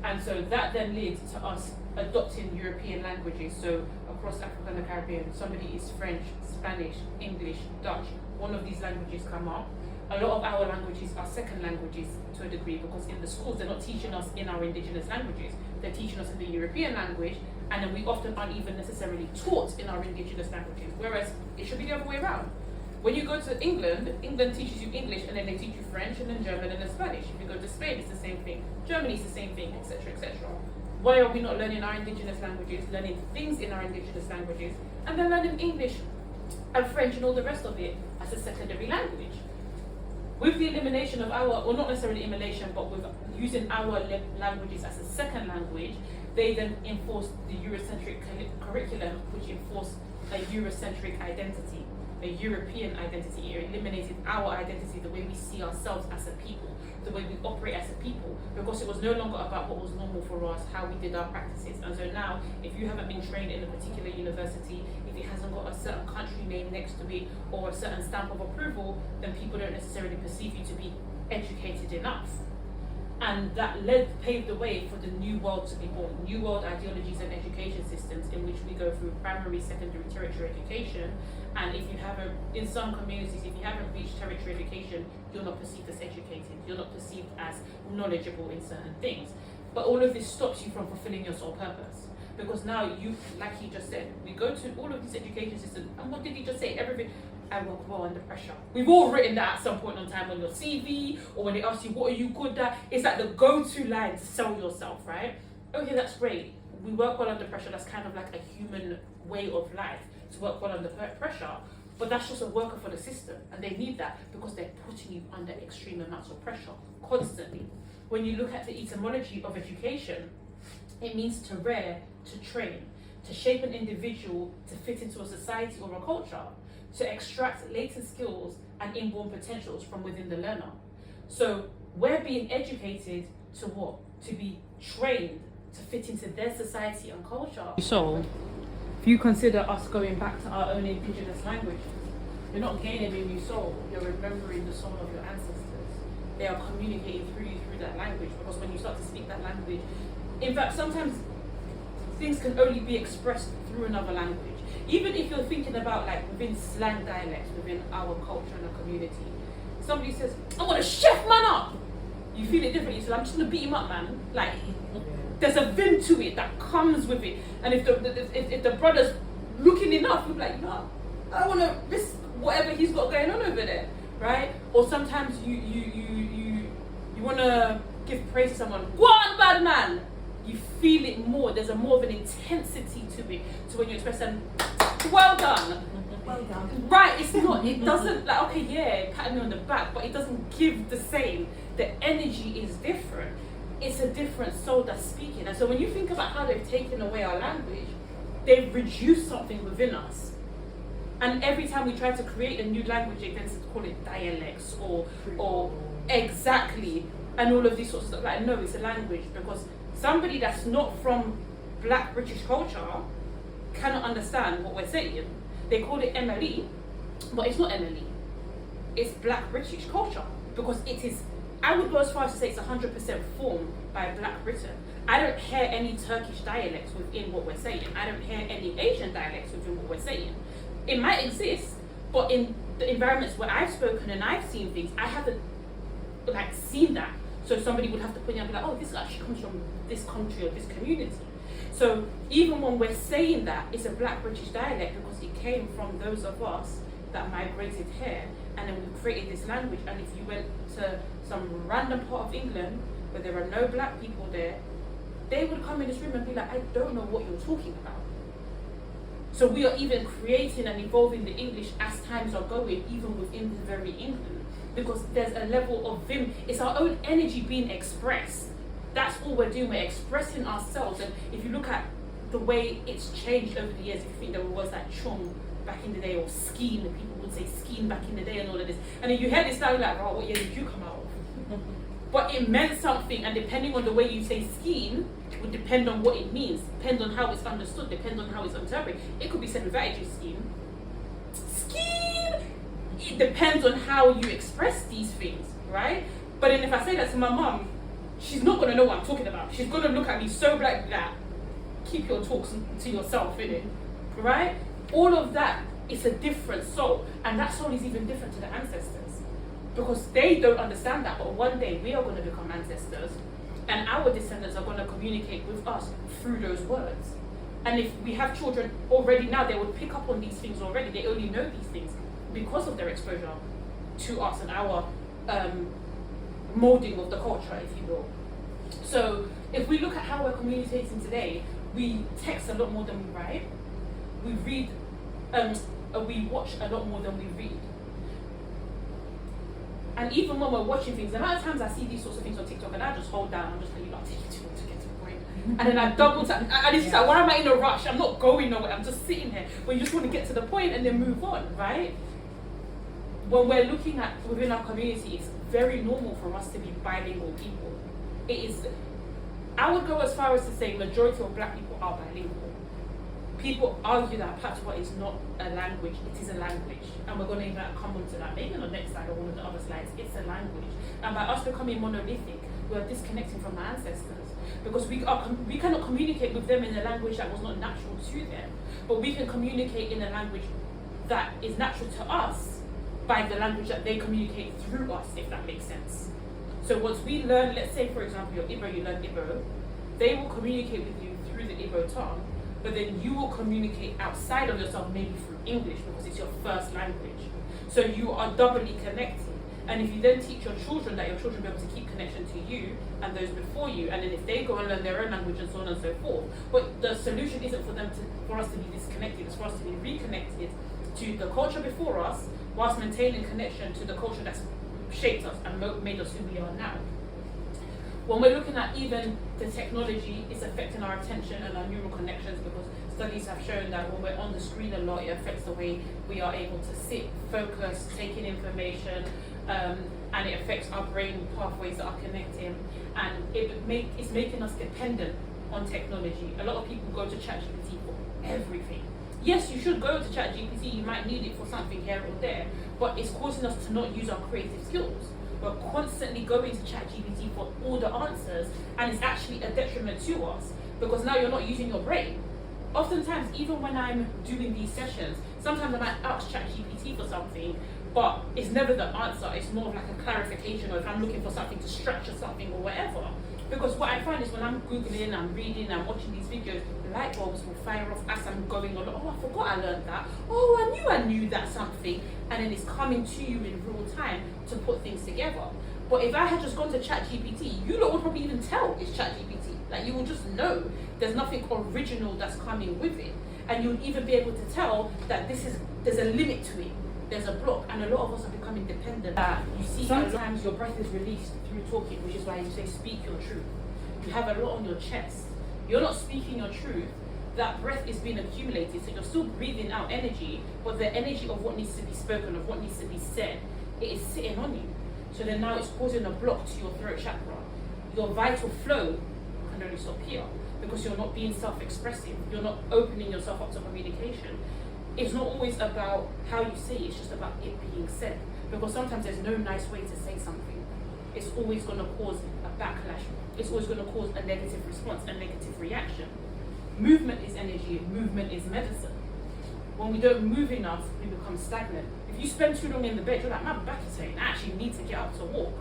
S1: And so that then led to us adopting European languages. So across Africa and the Caribbean, somebody is French, Spanish, English, Dutch. One of these languages come up. A lot of our languages are second languages to a degree, because in the schools they're not teaching us in our indigenous languages. They're teaching us in the European language, and then we often aren't even necessarily taught in our indigenous languages, whereas it should be the other way around. When you go to England, England teaches you English, and then they teach you French, and then German, and then Spanish. If you go to Spain, it's the same thing. Germany is the same thing, etc., etc. Why are we not learning our indigenous languages, learning things in our indigenous languages, and then learning English and French and all the rest of it as a secondary language? With the elimination of our, or not necessarily elimination, but with using our languages as a second language, they then enforced the Eurocentric curriculum, which enforced a Eurocentric identity, a European identity. It eliminated our identity, the way we see ourselves as a people, the way we operate as a people, because it was no longer about what was normal for us, how we did our practices. And so now, if you haven't been trained in a particular university, if it hasn't got a certain country name next to it or a certain stamp of approval, then people don't necessarily perceive you to be educated enough. And that paved the way for the new world to be born, new world ideologies and education systems in which we go through primary, secondary, tertiary education. And if you haven't, in some communities, if you haven't reached tertiary education, you're not perceived as educated, you're not perceived as knowledgeable in certain things. But all of this stops you from fulfilling your sole purpose. Because now you, like he just said, we go to all of these education systems, and what did he just say? Everything, I work well under pressure. We've all written that at some point in time on your CV, or when they ask you, what are you good at? It's like the go-to line to sell yourself, right? Okay, that's great. We work well under pressure. That's kind of like a human way of life, to work well under pressure. But that's just a worker for the system, and they need that because they're putting you under extreme amounts of pressure constantly. When you look at the etymology of education, it means to rear, to train, to shape an individual to fit into a society or a culture, to extract latent skills and inborn potentials from within the learner. So we're being educated to what? To be trained to fit into their society and culture. So, if you consider us going back to our own indigenous languages, you're not gaining a new soul, you're remembering the soul of your ancestors. They are communicating through you through that language, because when you start to speak that language, in fact, sometimes things can only be expressed through another language. Even if you're thinking about like within slang dialects, within our culture and our community, somebody says, I want to chef man up. You feel it differently. So I'm just gonna beat him up, man. Like there's a vim to it that comes with it. And if the brother's looking enough, you're like, no, I don't want to risk whatever he's got going on over there, right? Or sometimes you want to give praise to someone. Go on, bad man. You feel it more. There's a more of an intensity to it. So when you express them, well done.
S2: Well done.
S1: Right, it's not, it doesn't, like, okay, yeah, pat me on the back, but it doesn't give the same. The energy is different. It's a different soul that's speaking. And so when you think about how they've taken away our language, they've reduced something within us. And every time we try to create a new language, they tend to call it dialects or exactly, and all of these sorts of stuff. Like, no, it's a language, because somebody that's not from Black British culture cannot understand what we're saying. They call it MLE, but it's not MLE. It's Black British culture, because it is, I would go as far as to say it's 100% formed by Black Britain. I don't hear any Turkish dialects within what we're saying. I don't hear any Asian dialects within what we're saying. It might exist, but in the environments where I've spoken and I've seen things, I haven't like seen that. So somebody would have to put me up and be like, oh, this actually comes from this country or this community. So even when we're saying that, it's a Black British dialect because it came from those of us that migrated here, and then we created this language. And if you went to some random part of England where there are no Black people there, they would come in this room and be like, I don't know what you're talking about. So we are even creating and evolving the English as times are going, even within the very England, because there's a level of vim. It's our own energy being expressed. That's all we're doing. We're expressing ourselves. And if you look at the way it's changed over the years, if you think there was that chung back in the day, or skeen, people would say skeen back in the day and all of this. And then you hear this now, you're like, oh, what year did you come out of? But it meant something, and depending on the way you say skeen, would depend on what it means, depend on how it's understood, depend on how it's interpreted. It could be said without a scheme. Scheme! It depends on how you express these things, right? But then if I say that to my mum, she's not going to know what I'm talking about. She's going to look at me so like that. Keep your talks to yourself, innit? Right? All of that is a different soul, and that soul is even different to the ancestors, because they don't understand that. But one day we are going to become ancestors, and our descendants are going to communicate with us through those words. And if we have children already now, they would pick up on these things already. They only know these things because of their exposure to us and our molding of the culture, if you will. So if we look at how we're communicating today, we text a lot more than we write. We read, we watch a lot more than we read. And even when we're watching things, the amount of times I see these sorts of things on TikTok and I just hold down, I'm just like, take it too long to get to the point. And then I double tap, and it's just like, why am I in a rush? I'm not going nowhere, I'm just sitting here. But you just want to get to the point and then move on, right? When we're looking at within our community, it's very normal for us to be bilingual people. It is, I would go as far as to say majority of Black people are bilingual. People argue that patois is not a language, it is a language. And we're going to even come onto that, maybe on the next slide or one of the other slides. It's a language. And by us becoming monolithic, we are disconnecting from our ancestors. Because we cannot communicate with them in a language that was not natural to them. But we can communicate in a language that is natural to us by the language that they communicate through us, if that makes sense. So once we learn, let's say for example you're Igbo, you learn Igbo, they will communicate with you through the Igbo tongue, but then you will communicate outside of yourself, maybe through English, because it's your first language. So you are doubly connected. And if you then teach your children that your children will be able to keep connection to you and those before you, and then if they go and learn their own language and so on and so forth. But the solution isn't for us to be disconnected, it's for us to be reconnected to the culture before us, whilst maintaining connection to the culture that's shaped us and made us who we are now. When we're looking at even the technology, it's affecting our attention and our neural connections, because studies have shown that when we're on the screen a lot, it affects the way we are able to sit, focus, take in information, and it affects our brain pathways that are connecting, and it's making us dependent on technology. A lot of people go to ChatGPT for everything. Yes, you should go to ChatGPT, you might need it for something here or there, but it's causing us to not use our creative skills. We're constantly going to ChatGPT for all the answers, and it's actually a detriment to us, because now you're not using your brain. Oftentimes, even when I'm doing these sessions, sometimes I might ask ChatGPT for something, but it's never the answer, it's more of like a clarification, or if I'm looking for something to structure something or whatever. Because what I find is when I'm Googling, I'm reading, I'm watching these videos, light bulbs will fire off as I'm going on. Oh, I forgot I learned that. Oh, I knew that something. And then it's coming to you in real time to put things together. But if I had just gone to ChatGPT, you lot would probably even tell it's ChatGPT. Like, you will just know there's nothing original that's coming with it. And you'll even be able to tell that there's a limit to it. There's a block, and a lot of us are becoming dependent. You see, sometimes your breath is released through talking, which is why you say speak your truth. You have a lot on your chest. You're not speaking your truth. That breath is being accumulated, so you're still breathing out energy, but the energy of what needs to be spoken, of what needs to be said, it is sitting on you. So then now it's causing a block to your throat chakra. Your vital flow can only stop here, because you're not being self-expressive. You're not opening yourself up to communication. It's not always about how you say it, it's just about it being said. Because sometimes there's no nice way to say something. It's always going to cause a backlash. It's always going to cause a negative response, a negative reaction. Movement is energy, movement is medicine. When we don't move enough, we become stagnant. If you spend too long in the bed, you're like, my back is hurting, I actually need to get up to walk.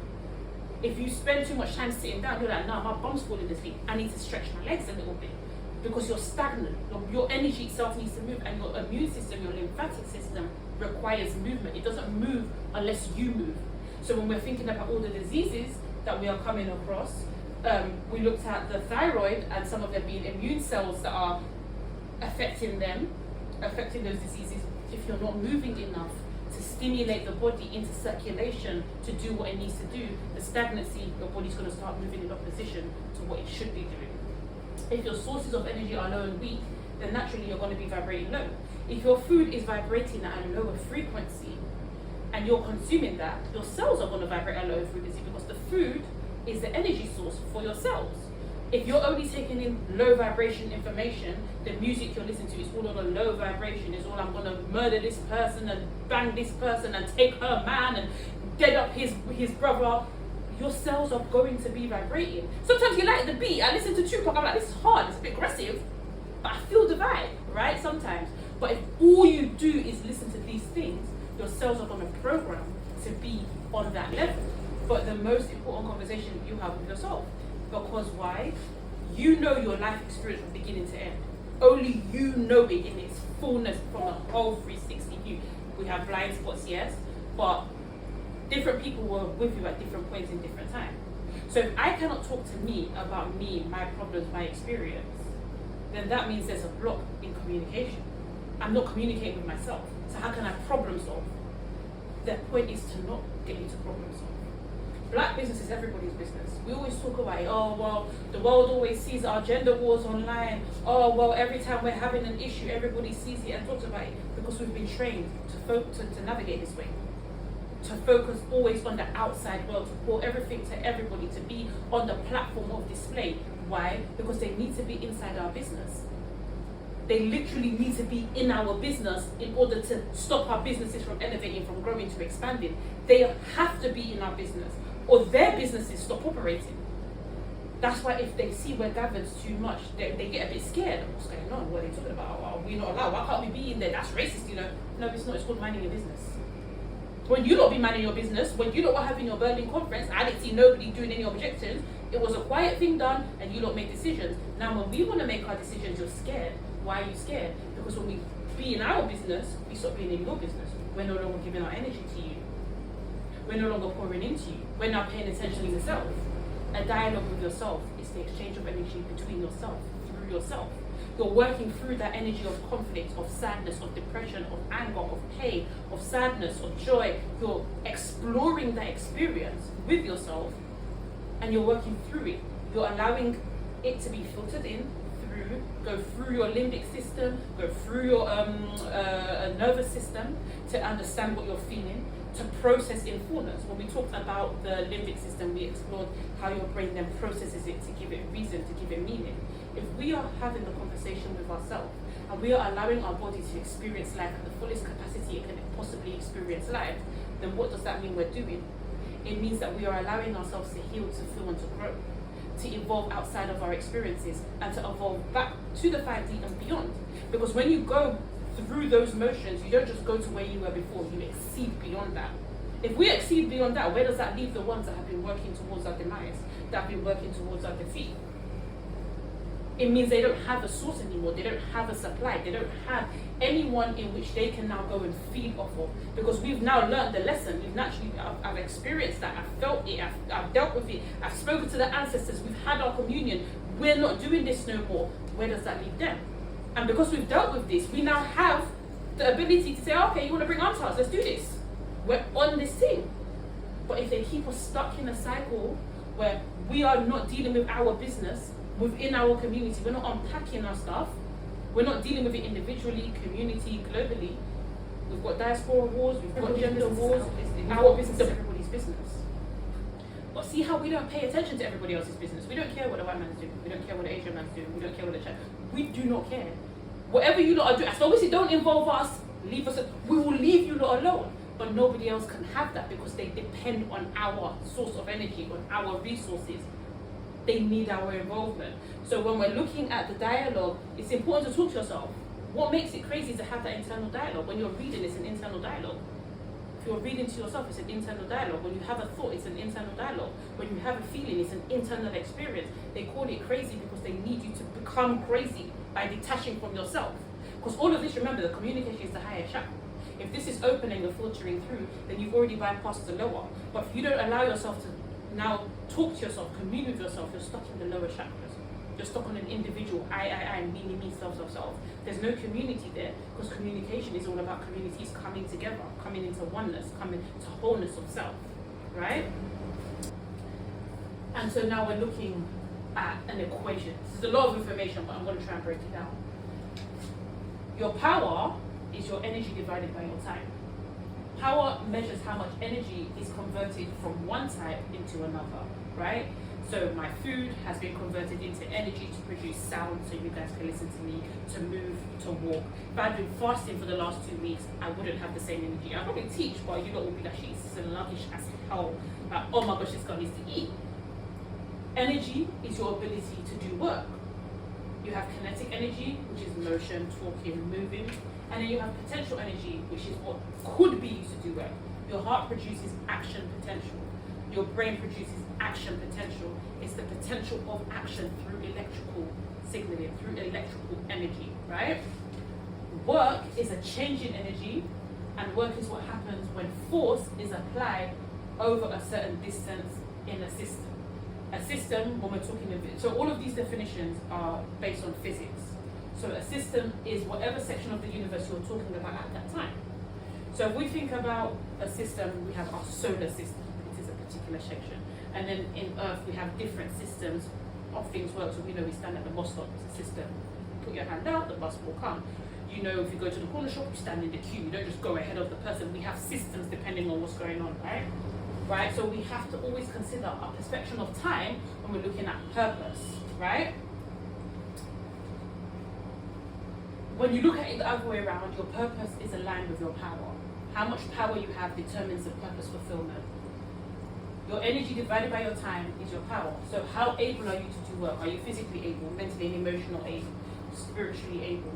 S1: If you spend too much time sitting down, you're like, no, my bum's falling asleep, I need to stretch my legs a little bit. Because you're stagnant, your energy itself needs to move, and your immune system, your lymphatic system requires movement. It doesn't move unless you move. So when we're thinking about all the diseases that we are coming across, we looked at the thyroid and some of them being immune cells that are affecting those diseases. If you're not moving enough to stimulate the body into circulation to do what it needs to do, the stagnancy, your body's going to start moving in opposition to what it should be doing. If your sources of energy are low and weak, then naturally you're going to be vibrating low. If your food is vibrating at a lower frequency and you're consuming that, your cells are going to vibrate at a lower frequency, because the food is the energy source for your cells. If you're only taking in low vibration information, the music you're listening to is all on a low vibration. It's all, I'm going to murder this person and bang this person and take her man and dead up his brother. Your cells are going to be vibrating. Sometimes you like the beat. I listen to Tupac, I'm like, this is hard, it's a bit aggressive, but I feel the vibe, right? Sometimes. But if all you do is listen to these things, your cells are going to program to be on that level. But the most important conversation you have with yourself. Because why? You know your life experience from beginning to end. Only you know it in its fullness from the whole 360 view. We have blind spots, yes, but different people were with you at different points in different times. So if I cannot talk to me about me, my problems, my experience, then that means there's a block in communication. I'm not communicating with myself. So how can I problem solve? The point is to not get into problem solve. Black business is everybody's business. We always talk about it. Oh, well, the world always sees our gender wars online. Oh, well, every time we're having an issue, everybody sees it and talks about it, because we've been trained to navigate this way. To focus always on the outside world, to pour everything to everybody, to be on the platform of display. Why? Because they need to be inside our business. They literally need to be in our business in order to stop our businesses from elevating, from growing, to expanding. They have to be in our business, or their businesses stop operating. That's why if they see we're gathered too much, they get a bit scared. What's going on? What are they talking about? Are we not allowed? Why can't we be in there? That's racist, you know. No, it's not. It's called minding your business. When you not be minding your business, when you not were having your Berlin conference, I didn't see nobody doing any objections. It was a quiet thing done, and you lot made decisions. Now, when we want to make our decisions, you're scared. Why are you scared? Because when we be in our business, we stop being in your business. We're no longer giving our energy to you. we're no longer pouring into you. We're now paying attention to self. A dialogue with yourself is the exchange of energy between yourself, through yourself. You're working through that energy of conflict, of sadness, of depression, of anger, of pain, of sadness, of joy. You're exploring that experience with yourself and you're working through it. You're allowing it to be filtered in, go through your limbic system, go through your nervous system to understand what you're feeling, to process in fullness. When we talked about the limbic system, we explored how your brain then processes it to give it reason, to give it meaning. If we are having the conversation with ourselves and we are allowing our body to experience life at the fullest capacity it can possibly experience life, then what does that mean we're doing? It means that we are allowing ourselves to heal, to feel, and to grow, to evolve outside of our experiences and to evolve back to the 5D and beyond. Because when you go through those motions, you don't just go to where you were before, you exceed beyond that. If we exceed beyond that, where does that leave the ones that have been working towards our demise, that have been working towards our defeat? It means they don't have a source anymore, they don't have a supply, they don't have anyone in which they can now go and feed off of. Because we've now learned the lesson, I've experienced that, I've felt it, I've dealt with it, I've spoken to the ancestors, we've had our communion, we're not doing this no more. Where does that leave them? And because we've dealt with this, we now have the ability to say, okay, you want to bring arms to us, let's do this. We're on this thing. But if they keep us stuck in a cycle where we are not dealing with our business within our community, we're not unpacking our stuff, we're not dealing with it individually, community, globally. We've got diaspora wars, we've got gender wars. Our business is everybody's business. But see how we don't pay attention to everybody else's business. We don't care what the white man's doing. We don't care what the Asian man's doing. We don't care what the Chinese. We do not care. Whatever you lot are doing, as long as it don't involve us, leave us. We will leave you lot alone. But nobody else can have that because they depend on our source of energy, on our resources. They need our involvement. So when we're looking at the dialogue, it's important to talk to yourself. What makes it crazy to have that internal dialogue? When you're reading, it's an internal dialogue. If you're reading to yourself, it's an internal dialogue. When you have a thought, it's an internal dialogue. When you have a feeling, it's an internal experience. They call it crazy because they need you to become crazy by detaching from yourself. Because all of this, remember, the communication is the higher chakra. If this is opening and filtering through, then you've already bypassed the lower. But if you don't allow yourself to now talk to yourself, commune with yourself, you're stuck in the lower chakras. You're stuck on an individual, I, me, self. There's no community there because communication is all about communities coming together, coming into oneness, coming to wholeness of self, right? And so now we're looking at an equation. This is a lot of information, but I'm going to try and break it down. Your power is your energy divided by your time. Power measures how much energy is converted from one type into another, right? So my food has been converted into energy to produce sound so you guys can listen to me, to move, to walk. If I'd been fasting for the last 2 weeks, I wouldn't have the same energy. I'd probably teach, but you lot would be like, she's sluggish as hell. Like, oh my gosh, this girl needs to eat. Energy is your ability to do work. You have kinetic energy, which is motion, talking, moving. And then you have potential energy, which is what could be used to do work. Your heart produces action potential. Your brain produces action potential. It's the potential of action through electrical signaling, through electrical energy, right? Work is a change in energy, and work is what happens when force is applied over a certain distance in a system. A system, when we're talking of it, so all of these definitions are based on physics. So a system is whatever section of the universe you're talking about at that time. So if we think about a system, we have our solar system, it is a particular section. And then in Earth, we have different systems of things work. So we know we stand at the bus stop, it's a system. You put your hand out, the bus will come. You know, if you go to the corner shop, you stand in the queue. You don't just go ahead of the person. We have systems depending on what's going on, right? Right, so we have to always consider our perception of time when we're looking at purpose, right? When you look at it the other way around, your purpose is aligned with your power. How much power you have determines the purpose fulfillment. Your energy divided by your time is your power. So how able are you to do work? Are you physically able, mentally and emotionally able, spiritually able?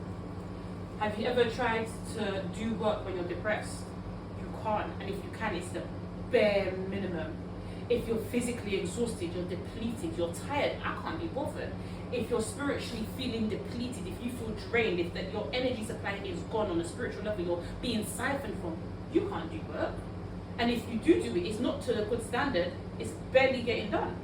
S1: Have you ever tried to do work when you're depressed? You can't, and if you can, it's the bare minimum. If you're physically exhausted, you're depleted, you're tired, I can't be bothered. If you're spiritually feeling depleted, if you feel drained, if your energy supply is gone on a spiritual level, you're being siphoned from, you can't do work. And if you do it, it's not to a good standard, it's barely getting done.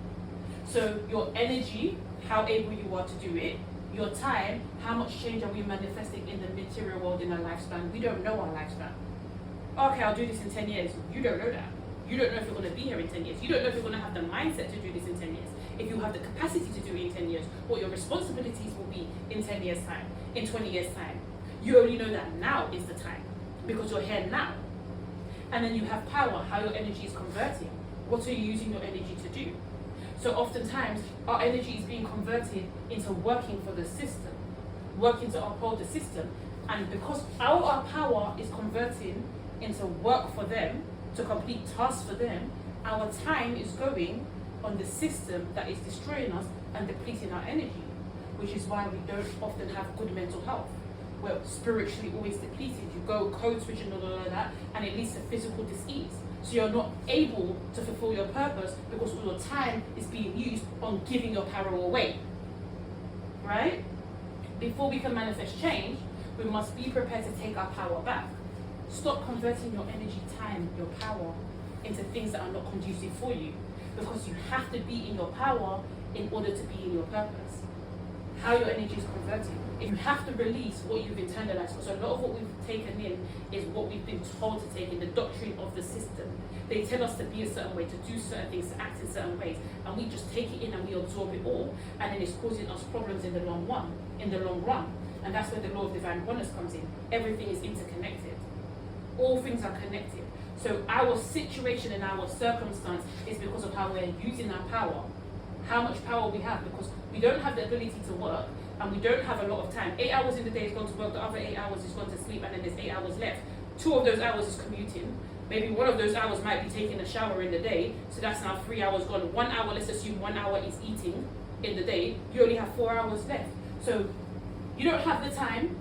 S1: So your energy, how able you are to do it, your time, how much change are we manifesting in the material world in our lifespan? We don't know our lifespan. Okay, I'll do this in 10 years. You don't know that. You don't know if you're going to be here in 10 years. You don't know if you're going to have the mindset to do this in 10 years. If you have the capacity to do it in 10 years, what your responsibilities will be in 10 years' time, in 20 years' time. You only know that now is the time because you're here now. And then you have power, how your energy is converting. What are you using your energy to do? So oftentimes, our energy is being converted into working for the system, working to uphold the system. And because our power is converting into work for them, to complete tasks for them, our time is going on the system that is destroying us and depleting our energy, which is why we don't often have good mental health. We're spiritually always depleted. You go code switching and all of that, and it leads to physical disease. So you're not able to fulfill your purpose because all your time is being used on giving your power away. Right? Before we can manifest change, we must be prepared to take our power back. Stop converting your energy, time, your power into things that are not conducive for you, because you have to be in your power in order to be in your purpose. How your energy is converting. If you have to release what you've internalized, because a lot of what we've taken in is what we've been told to take in, the doctrine of the system. They tell us to be a certain way, to do certain things, to act in certain ways, and we just take it in and we absorb it all, and then it's causing us problems in the long run. And that's where the law of divine oneness comes in. Everything is interconnected. All things are connected. So our situation and our circumstance is because of how we're using our power. How much power we have, because we don't have the ability to work and we don't have a lot of time. 8 hours in the day is going to work, the other 8 hours is going to sleep, and then there's 8 hours left. 2 of those hours is commuting. Maybe 1 of those hours might be taking a shower in the day, so that's now 3 hours gone. 1 hour, let's assume 1 hour is eating in the day, you only have 4 hours left. So you don't have the time,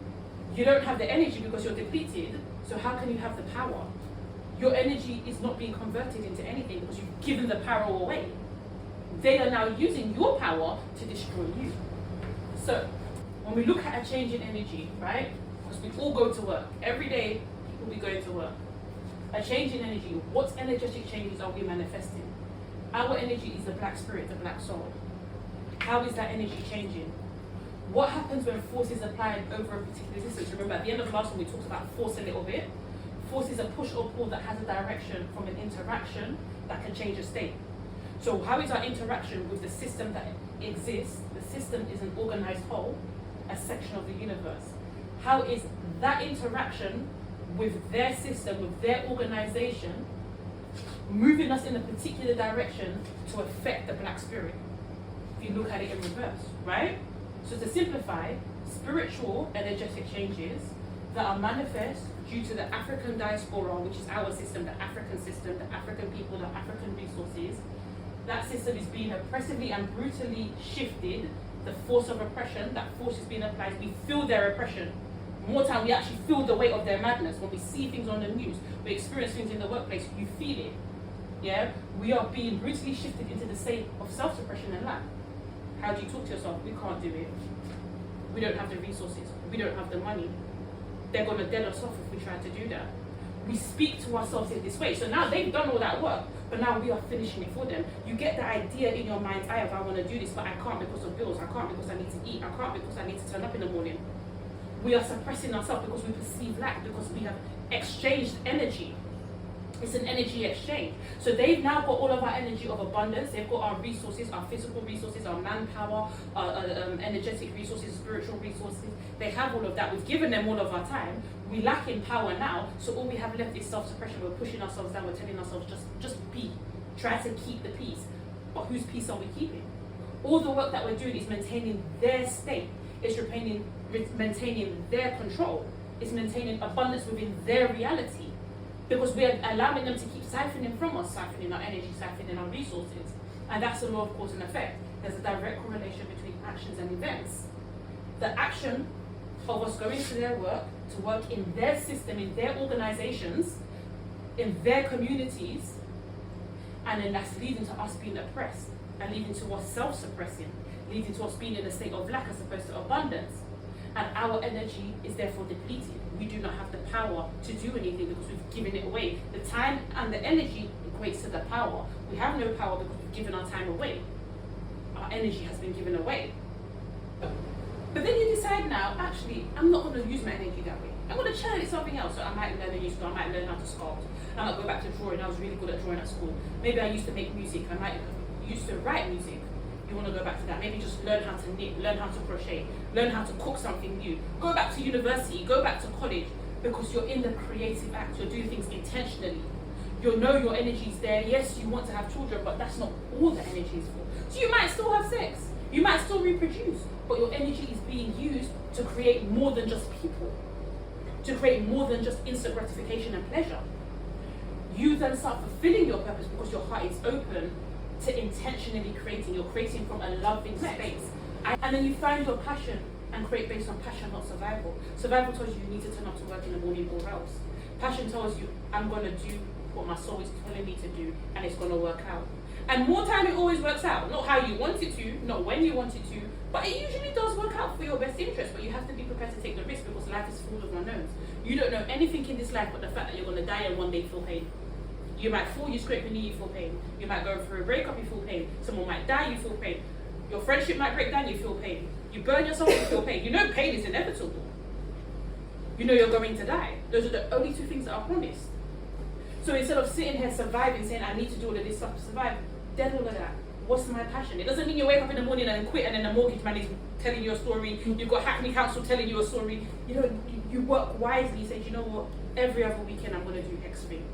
S1: you don't have the energy because you're depleted, so how can you have the power? Your energy is not being converted into anything because you've given the power away. They are now using your power to destroy you. So when we look at a change in energy, right, because we all go to work, every day people be going to work. A change in energy, what energetic changes are we manifesting? Our energy is the black spirit, the black soul. How is that energy changing? What happens when force is applied over a particular distance? Remember, at the end of last one, we talked about force a little bit. Force is a push or pull that has a direction from an interaction that can change a state. So how is our interaction with the system that exists? The system is an organized whole, a section of the universe. How is that interaction with their system, with their organization, moving us in a particular direction to affect the black spirit? If you look at it in reverse, right? So to simplify, spiritual energetic changes that are manifest due to the African diaspora, which is our system, the African people, the African resources, that system is being oppressively and brutally shifted. The force of oppression, that force is being applied. We feel their oppression. More time, we actually feel the weight of their madness. When we see things on the news, we experience things in the workplace, you feel it. Yeah? We are being brutally shifted into the state of self-suppression and lack. How do you talk to yourself? We can't do it. We don't have the resources. We don't have the money. They're going to dead us off if we try to do that. We speak to ourselves in this way. So now they've done all that work, but now we are finishing it for them. You get the idea in your mind's eye of I want to do this, but I can't because of bills. I can't because I need to eat. I can't because I need to turn up in the morning. We are suppressing ourselves because we perceive lack, because we have exchanged energy. It's an energy exchange. So they've now got all of our energy of abundance. They've got our resources, our physical resources, our manpower, our energetic resources, spiritual resources. They have all of that. We've given them all of our time. We lack in power now. So all we have left is self-suppression. We're pushing ourselves down. We're telling ourselves just be. Try to keep the peace. But whose peace are we keeping? All the work that we're doing is maintaining their state. It's maintaining their control. It's maintaining abundance within their reality. Because we're allowing them to keep siphoning from us, siphoning our energy, siphoning our resources. And that's the law of cause and effect. There's a direct correlation between actions and events. The action of us going to their work, to work in their system, in their organizations, in their communities, and then that's leading to us being oppressed, and leading to us self-suppressing, leading to us being in a state of lack as opposed to abundance. and our energy is therefore depleted. We do not have the power to do anything because we've given it away. The time and the energy equates to the power. We have no power because we've given our time away. Our energy has been given away. But then you decide now, actually, I'm not going to use my energy that way. I'm going to channel it something else. So I might learn a new skill, I might learn how to sculpt. I might go back to drawing. I was really good at drawing at school. Maybe I used to make music. I might used to write music. You want to go back to that. Maybe just learn how to knit, learn how to crochet, learn how to cook something new. Go back to university, go back to college, because you're in the creative act. You're doing things intentionally. You know your energy's there. Yes, you want to have children, but that's not all the energy is for. So you might still have sex. You might still reproduce, but your energy is being used to create more than just people, to create more than just instant gratification and pleasure. You then start fulfilling your purpose because your heart is open to intentionally creating. You're creating from a loving space. And then you find your passion and create based on passion, not survival. Survival tells you you need to turn up to work in the morning or else. Passion tells you, I'm going to do what my soul is telling me to do, and it's going to work out. And more time it always works out. Not how you want it to, not when you want it to, but it usually does work out for your best interest. But you have to be prepared to take the risk because life is full of unknowns. You don't know anything in this life but the fact that you're going to die and one day feel pain. You might fall, you scrape your knee, you feel pain. You might go through a breakup, you feel pain. Someone might die, you feel pain. Your friendship might break down, you feel pain. You burn yourself, you feel pain. You know pain is inevitable. You know you're going to die. Those are the only two things that are promised. So instead of sitting here surviving, saying I need to do all of this stuff to survive, dead all of that. What's my passion? It doesn't mean you wake up in the morning and quit and then the mortgage man is telling you a story. You've got Hackney Council telling you a story. You know, you work wisely. You say, you know what? Every other weekend I'm going to do X thing.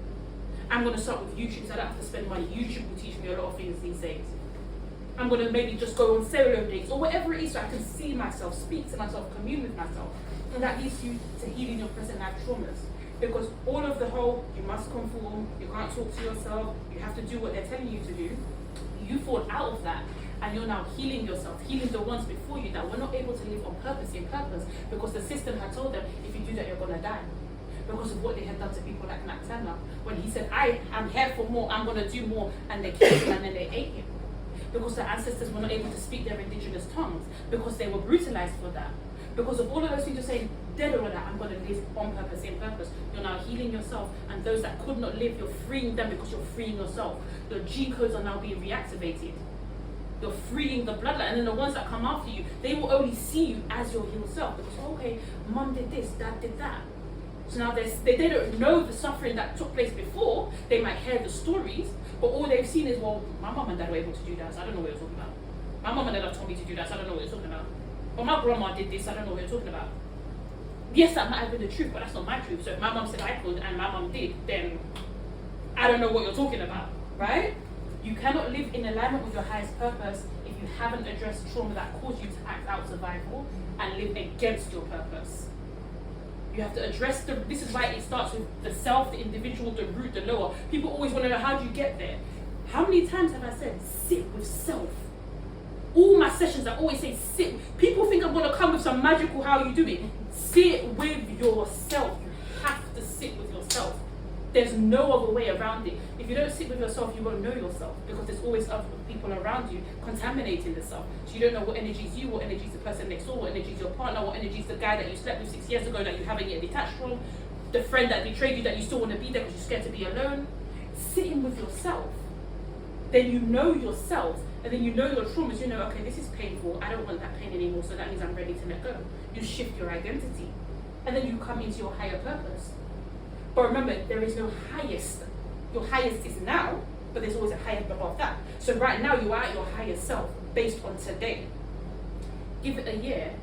S1: I'm going to start with YouTube so I don't have to spend money. YouTube will teach me a lot of things these days. I'm going to maybe just go on solo dates or whatever it is so I can see myself, speak to myself, commune with myself. And that leads you to healing your present life traumas. Because all of the whole, you must conform, you can't talk to yourself, you have to do what they're telling you to do, you fall out of that and you're now healing yourself, healing the ones before you that were not able to live on purpose in purpose because the system had told them, if you do that, you're going to die. Because of what they had done to people like Nat Turner. When he said, I am here for more, I'm going to do more, and they killed him and then they ate him. Because the ancestors were not able to speak their indigenous tongues, because they were brutalized for that. Because of all of those things you're saying, dead or that, I'm going to live on purpose, in purpose. You're now healing yourself, and those that could not live, you're freeing them because you're freeing yourself. Your G codes are now being reactivated. You're freeing the bloodline, and then the ones that come after you, they will only see you as your healed self. Because, okay, mum did this, dad did that. So now they don't know the suffering that took place before. They might hear the stories, but all they've seen is, well, my mum and dad were able to do that, so I don't know what you're talking about. My mum and dad have told me to do that, so I don't know what you're talking about. But my grandma did this, I don't know what you're talking about. Yes, that might have been the truth, but that's not my truth. So if my mum said I could and my mum did, then I don't know what you're talking about, right? You cannot live in alignment with your highest purpose if you haven't addressed trauma that caused you to act out survival and live against your purpose. You have to address this is why it starts with the self, the individual, the root, the lower. People always want to know, how do you get there? How many times have I said, sit with self? All my sessions, I always say, sit. People think I'm going to come with some magical how you do it. Sit with yourself. You have to sit with yourself. There's no other way around it. If you don't sit with yourself, you won't know yourself because there's always other people around you contaminating the self. So you don't know what energy is you, what energy is the person next door, what energy is your partner, what energy is the guy that you slept with 6 years ago that you haven't yet detached from, the friend that betrayed you that you still want to be there because you're scared to be alone. Sitting with yourself. Then you know yourself, and then you know your traumas. You know, okay, this is painful. I don't want that pain anymore, so that means I'm ready to let go. You shift your identity, and then you come into your higher purpose. But remember, there is no highest. Your highest is now, but there's always a higher above that. So right now, you are at your higher self based on today. Give it a year,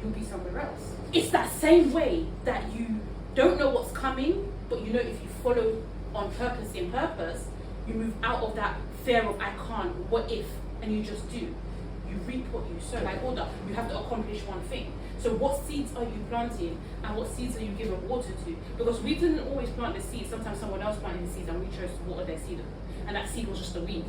S1: you'll be somewhere else. It's that same way that you don't know what's coming, but you know if you follow on purpose in purpose, you move out of that fear of I can't, what if, and you just do. You reap what you sow. Like order, you have to accomplish one thing. So what seeds are you planting and what seeds are you giving water to? Because we didn't always plant the seeds. Sometimes someone else planted the seeds and we chose to water their seed. And that seed was just a weed.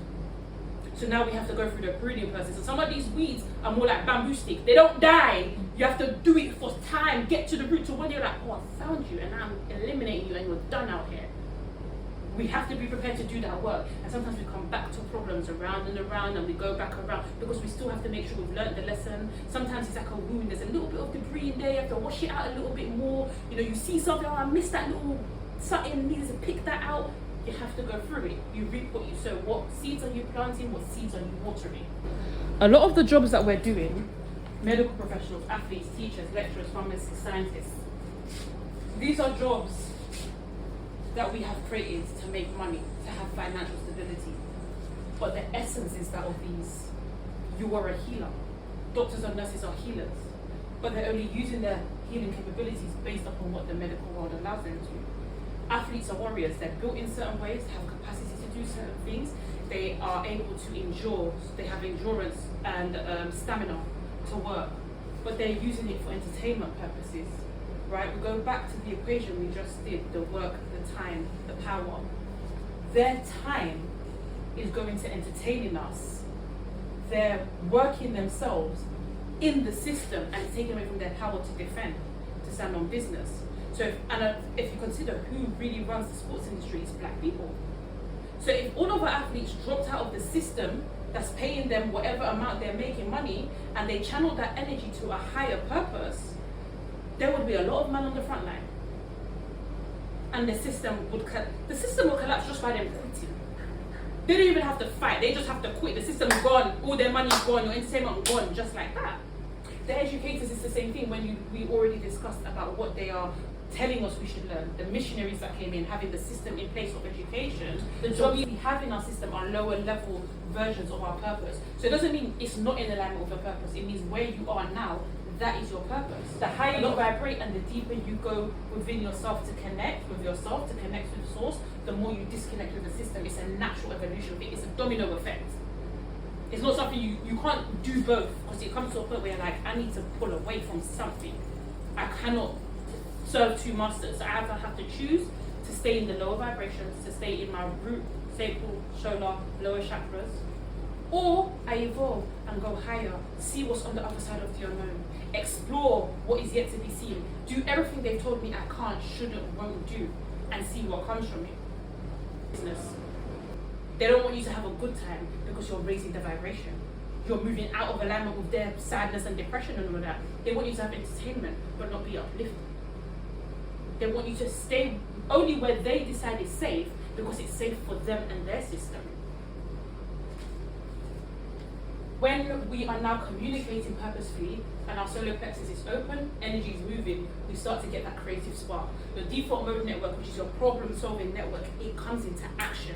S1: So now we have to go through the pruning process. And some of these weeds are more like bamboo sticks. They don't die. You have to do it for time. Get to the root to when you're like, oh, I found you and I'm eliminating you and you're done out here. We have to be prepared to do that work. And sometimes we come back to problems around and around, and we go back around because we still have to make sure we've learned the lesson. Sometimes it's like a wound, there's a little bit of debris in there, you have to wash it out a little bit more. You know, you see something, oh, I missed that little something, needs to pick that out. You have to go through it. You reap what you sow. What seeds are you planting? What seeds are you watering? A lot of the jobs that we're doing, medical professionals, athletes, teachers, lecturers, pharmacists, scientists, these are jobs that we have created to make money, to have financial stability. But the essence is that of these. You are a healer. Doctors and nurses are healers, but they're only using their healing capabilities based upon what the medical world allows them to. Athletes are warriors. They're built in certain ways, have capacity to do certain things. They are able to endure. They have endurance and stamina to work, but they're using it for entertainment purposes. Right, we go back to the equation we just did, the work, the time, the power. Their time is going to entertaining us. They're working themselves in the system and taking away from their power to defend, to stand on business. So if you consider who really runs the sports industry, it's black people. So if all of our athletes dropped out of the system that's paying them whatever amount they're making money, and they channeled that energy to a higher purpose, there would be a lot of men on the front line, and the system will collapse just by them quitting. They don't even have to fight; they just have to quit. The system's gone, all their money's gone, your entertainment gone, just like that. The educators is the same thing. When we already discussed about what they are telling us we should learn. The missionaries that came in, having the system in place of education. The jobs we have in our system are lower level versions of our purpose. So it doesn't mean it's not in alignment with your purpose. It means where you are now, that is your purpose. The higher you vibrate and the deeper you go within yourself to connect with yourself, to connect with source, the more you disconnect with the system. It's a natural evolution of it. It's a domino effect. It's not something you can't do both, because it comes to a point where you're like, I need to pull away from something. I cannot serve two masters. So I either have to choose to stay in the lower vibrations, to stay in my root, sacral, shola, lower chakras, or I evolve and go higher, see what's on the other side of the unknown, explore what is yet to be seen, do everything they've told me I can't, shouldn't, won't do, and see what comes from it. Business. They don't want you to have a good time because you're raising the vibration. You're moving out of alignment with their sadness and depression and all that. They want you to have entertainment but not be uplifted. They want you to stay only where they decide is safe because it's safe for them and their system. When we are now communicating purposefully and our solar plexus is open, energy is moving, we start to get that creative spark. Your default mode network, which is your problem-solving network, it comes into action.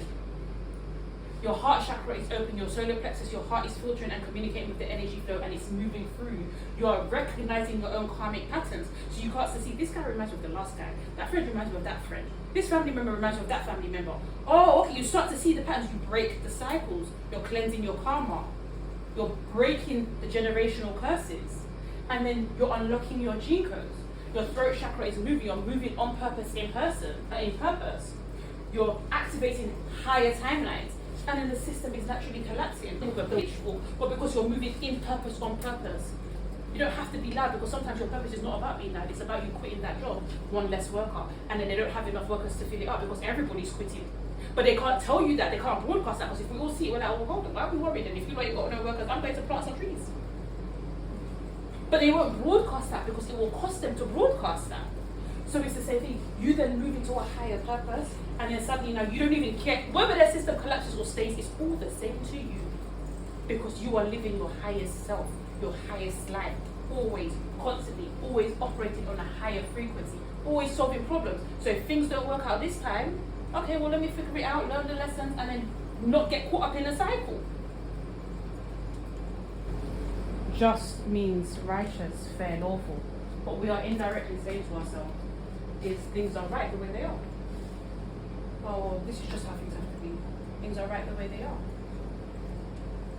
S1: Your heart chakra is open, your solar plexus, your heart is filtering and communicating with the energy flow, and it's moving through. You are recognizing your own karmic patterns. So you can't see, this guy reminds me of the last guy, that friend reminds me of that friend, this family member reminds me of that family member. Oh, okay, you start to see the patterns, you break the cycles, you're cleansing your karma, you're breaking the generational curses, and then you're unlocking your gene codes. Your throat chakra is moving, you're moving on purpose in purpose. You're activating higher timelines. And then the system is naturally collapsing, but because you're moving in purpose on purpose. You don't have to be loud, because sometimes your purpose is not about being loud, it's about you quitting that job, one less worker, and then they don't have enough workers to fill it up because everybody's quitting. But they can't tell you that, they can't broadcast that, because if we all see it, we're like, oh, hold on, why are we worried? And if you know you've got no workers, I'm going to plant some trees. But they won't broadcast that because it will cost them to broadcast that. So it's the same thing. You then move into a higher purpose, and then suddenly now you don't even care whether their system collapses or stays. It's all the same to you, because you are living your highest self, your highest life, always, constantly, always operating on a higher frequency, always solving problems. So if things don't work out this time, okay, well, let me figure it out, learn the lessons, and then not get caught up in a cycle. Just means righteous, fair, lawful. What we are indirectly saying to ourselves is things are right the way they are. Oh, this is just how things have to be. Things are right the way they are.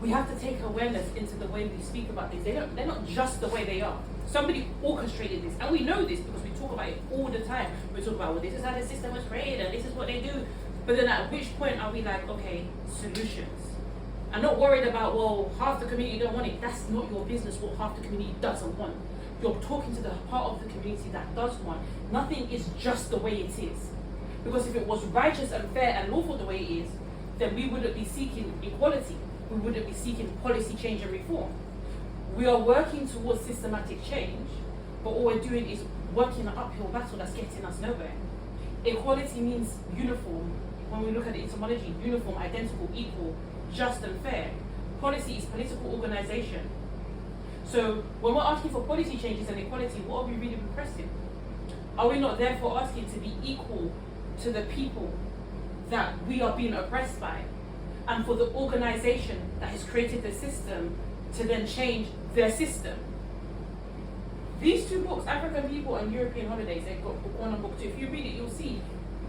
S1: We have to take awareness into the way we speak about things. They're not just the way they are. Somebody orchestrated this, and we know this because we talk about it all the time. We talk about, well, this is how the system was created, and this is what they do. But then at which point are we like, okay, solutions? I'm not worried about, well, half the community don't want it. That's not your business what half the community doesn't want. You're talking to the part of the community that does want. Nothing is just the way it is. Because if it was righteous and fair and lawful the way it is, then we wouldn't be seeking equality. We wouldn't be seeking policy change and reform. We are working towards systematic change, but all we're doing is working an uphill battle that's getting us nowhere. Equality means uniform. When we look at the etymology, uniform, identical, equal, just and fair. Policy is political organization. So when we're asking for policy changes and equality, what are we really requesting? Are we not therefore asking to be equal to the people that we are being oppressed by, and for the organization that has created the system to then change their system? These two books, African People and European Holidays, they've got book 1 and book 2. If you read it, you'll see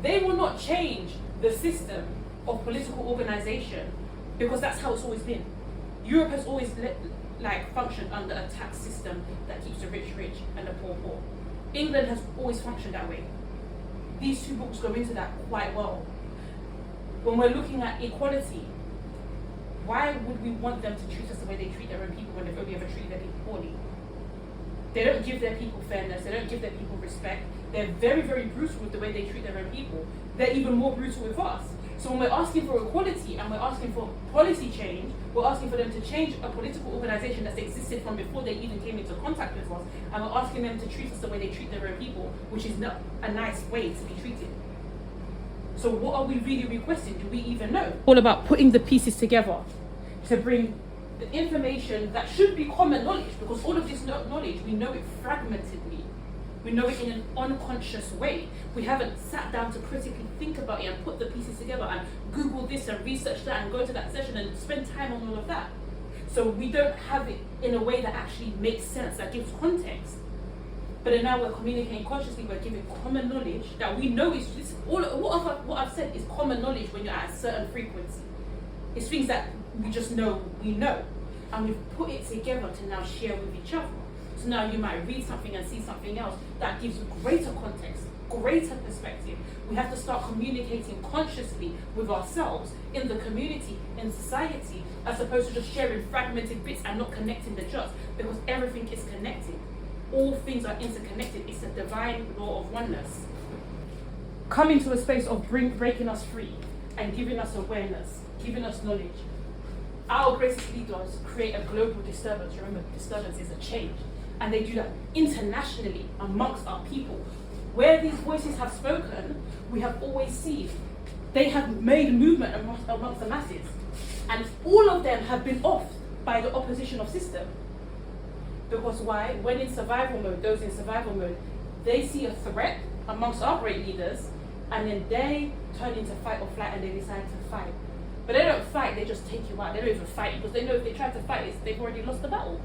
S1: they will not change the system of political organization, because that's how it's always been. Europe has always functioned under a tax system that keeps the rich rich and the poor poor. England has always functioned that way. These two books go into that quite well. When we're looking at equality, why would we want them to treat us the way they treat their own people when they've only ever treated their people poorly? They don't give their people fairness, they don't give their people respect. They're very, very brutal with the way they treat their own people. They're even more brutal with us. So when we're asking for equality and we're asking for policy change, we're asking for them to change a political organization that's existed from before they even came into contact with us, and we're asking them to treat us the way they treat their own people, which is not a nice way to be treated. So what are we really requesting? Do we even know? All about putting the pieces together to bring the information that should be common knowledge, because all of this knowledge, we know it fragmentedly. We know it in an unconscious way. We haven't sat down to critically think about it and put the pieces together and Google this and research that and go to that session and spend time on all of that. So we don't have it in a way that actually makes sense, that gives context. But then now we're communicating consciously, we're giving common knowledge that we know is this, what I've said is common knowledge when you're at a certain frequency. It's things that we just know, we know. And we've put it together to now share with each other. So now you might read something and see something else that gives you greater context, greater perspective. We have to start communicating consciously with ourselves, in the community, in society, as opposed to just sharing fragmented bits and not connecting the dots, because everything is connected. All things are interconnected. It's a divine law of oneness. Coming to a space of breaking us free and giving us awareness, giving us knowledge. Our greatest leaders create a global disturbance. Remember, disturbance is a change. And they do that internationally amongst our people. Where these voices have spoken, we have always seen they have made movement amongst the masses. And all of them have been off by the opposition of system. Because why? When in survival mode, those in survival mode, they see a threat amongst our great leaders, and then they turn into fight or flight and they decide to fight. But they don't fight, they just take you out. They don't even fight because they know if they try to fight, they've already lost the battle.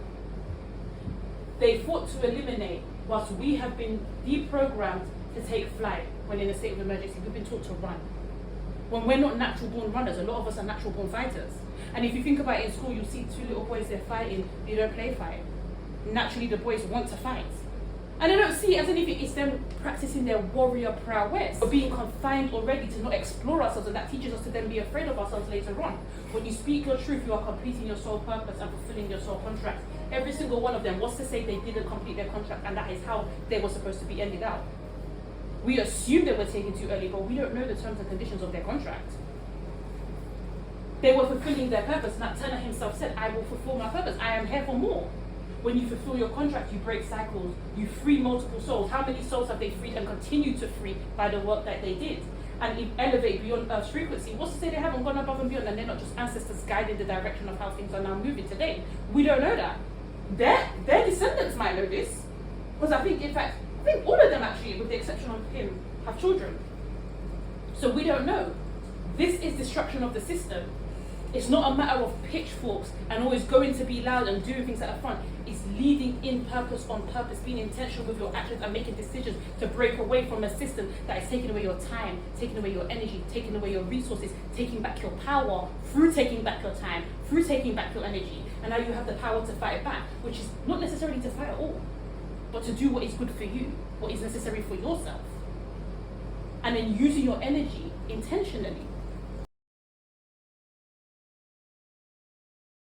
S1: They fought to eliminate, whilst we have been deprogrammed to take flight when in a state of emergency. We've been taught to run. When we're not natural born runners, a lot of us are natural born fighters. And if you think about it in school, you'll see two little boys, they're fighting, they don't play fight. Naturally, the boys want to fight. And they don't see it as anything, it's them practicing their warrior prowess, or being confined already to not explore ourselves, and that teaches us to then be afraid of ourselves later on. When you speak your truth, you are completing your soul purpose and fulfilling your soul contract. Every single one of them, what's to say they didn't complete their contract, and that is how they were supposed to be ended out. We assume they were taken too early, but we don't know the terms and conditions of their contract. They were fulfilling their purpose, and that Turner himself said, I will fulfill my purpose, I am here for more. When you fulfill your contract, you break cycles, you free multiple souls. How many souls have they freed and continue to free by the work that they did? And elevate beyond Earth's frequency. What's to say they haven't gone above and beyond and they're not just ancestors guiding the direction of how things are now moving today? We don't know that. Their descendants might know this. Because I think all of them actually, with the exception of him, have children. So we don't know. This is destruction of the system. It's not a matter of pitchforks and always going to be loud and doing things at the front. It's leading in purpose, on purpose, being intentional with your actions and making decisions to break away from a system that is taking away your time, taking away your energy, taking away your resources, taking back your power through taking back your time, through taking back your energy. And now you have the power to fight it back, which is not necessarily to fight at all, but to do what is good for you, what is necessary for yourself. And then using your energy intentionally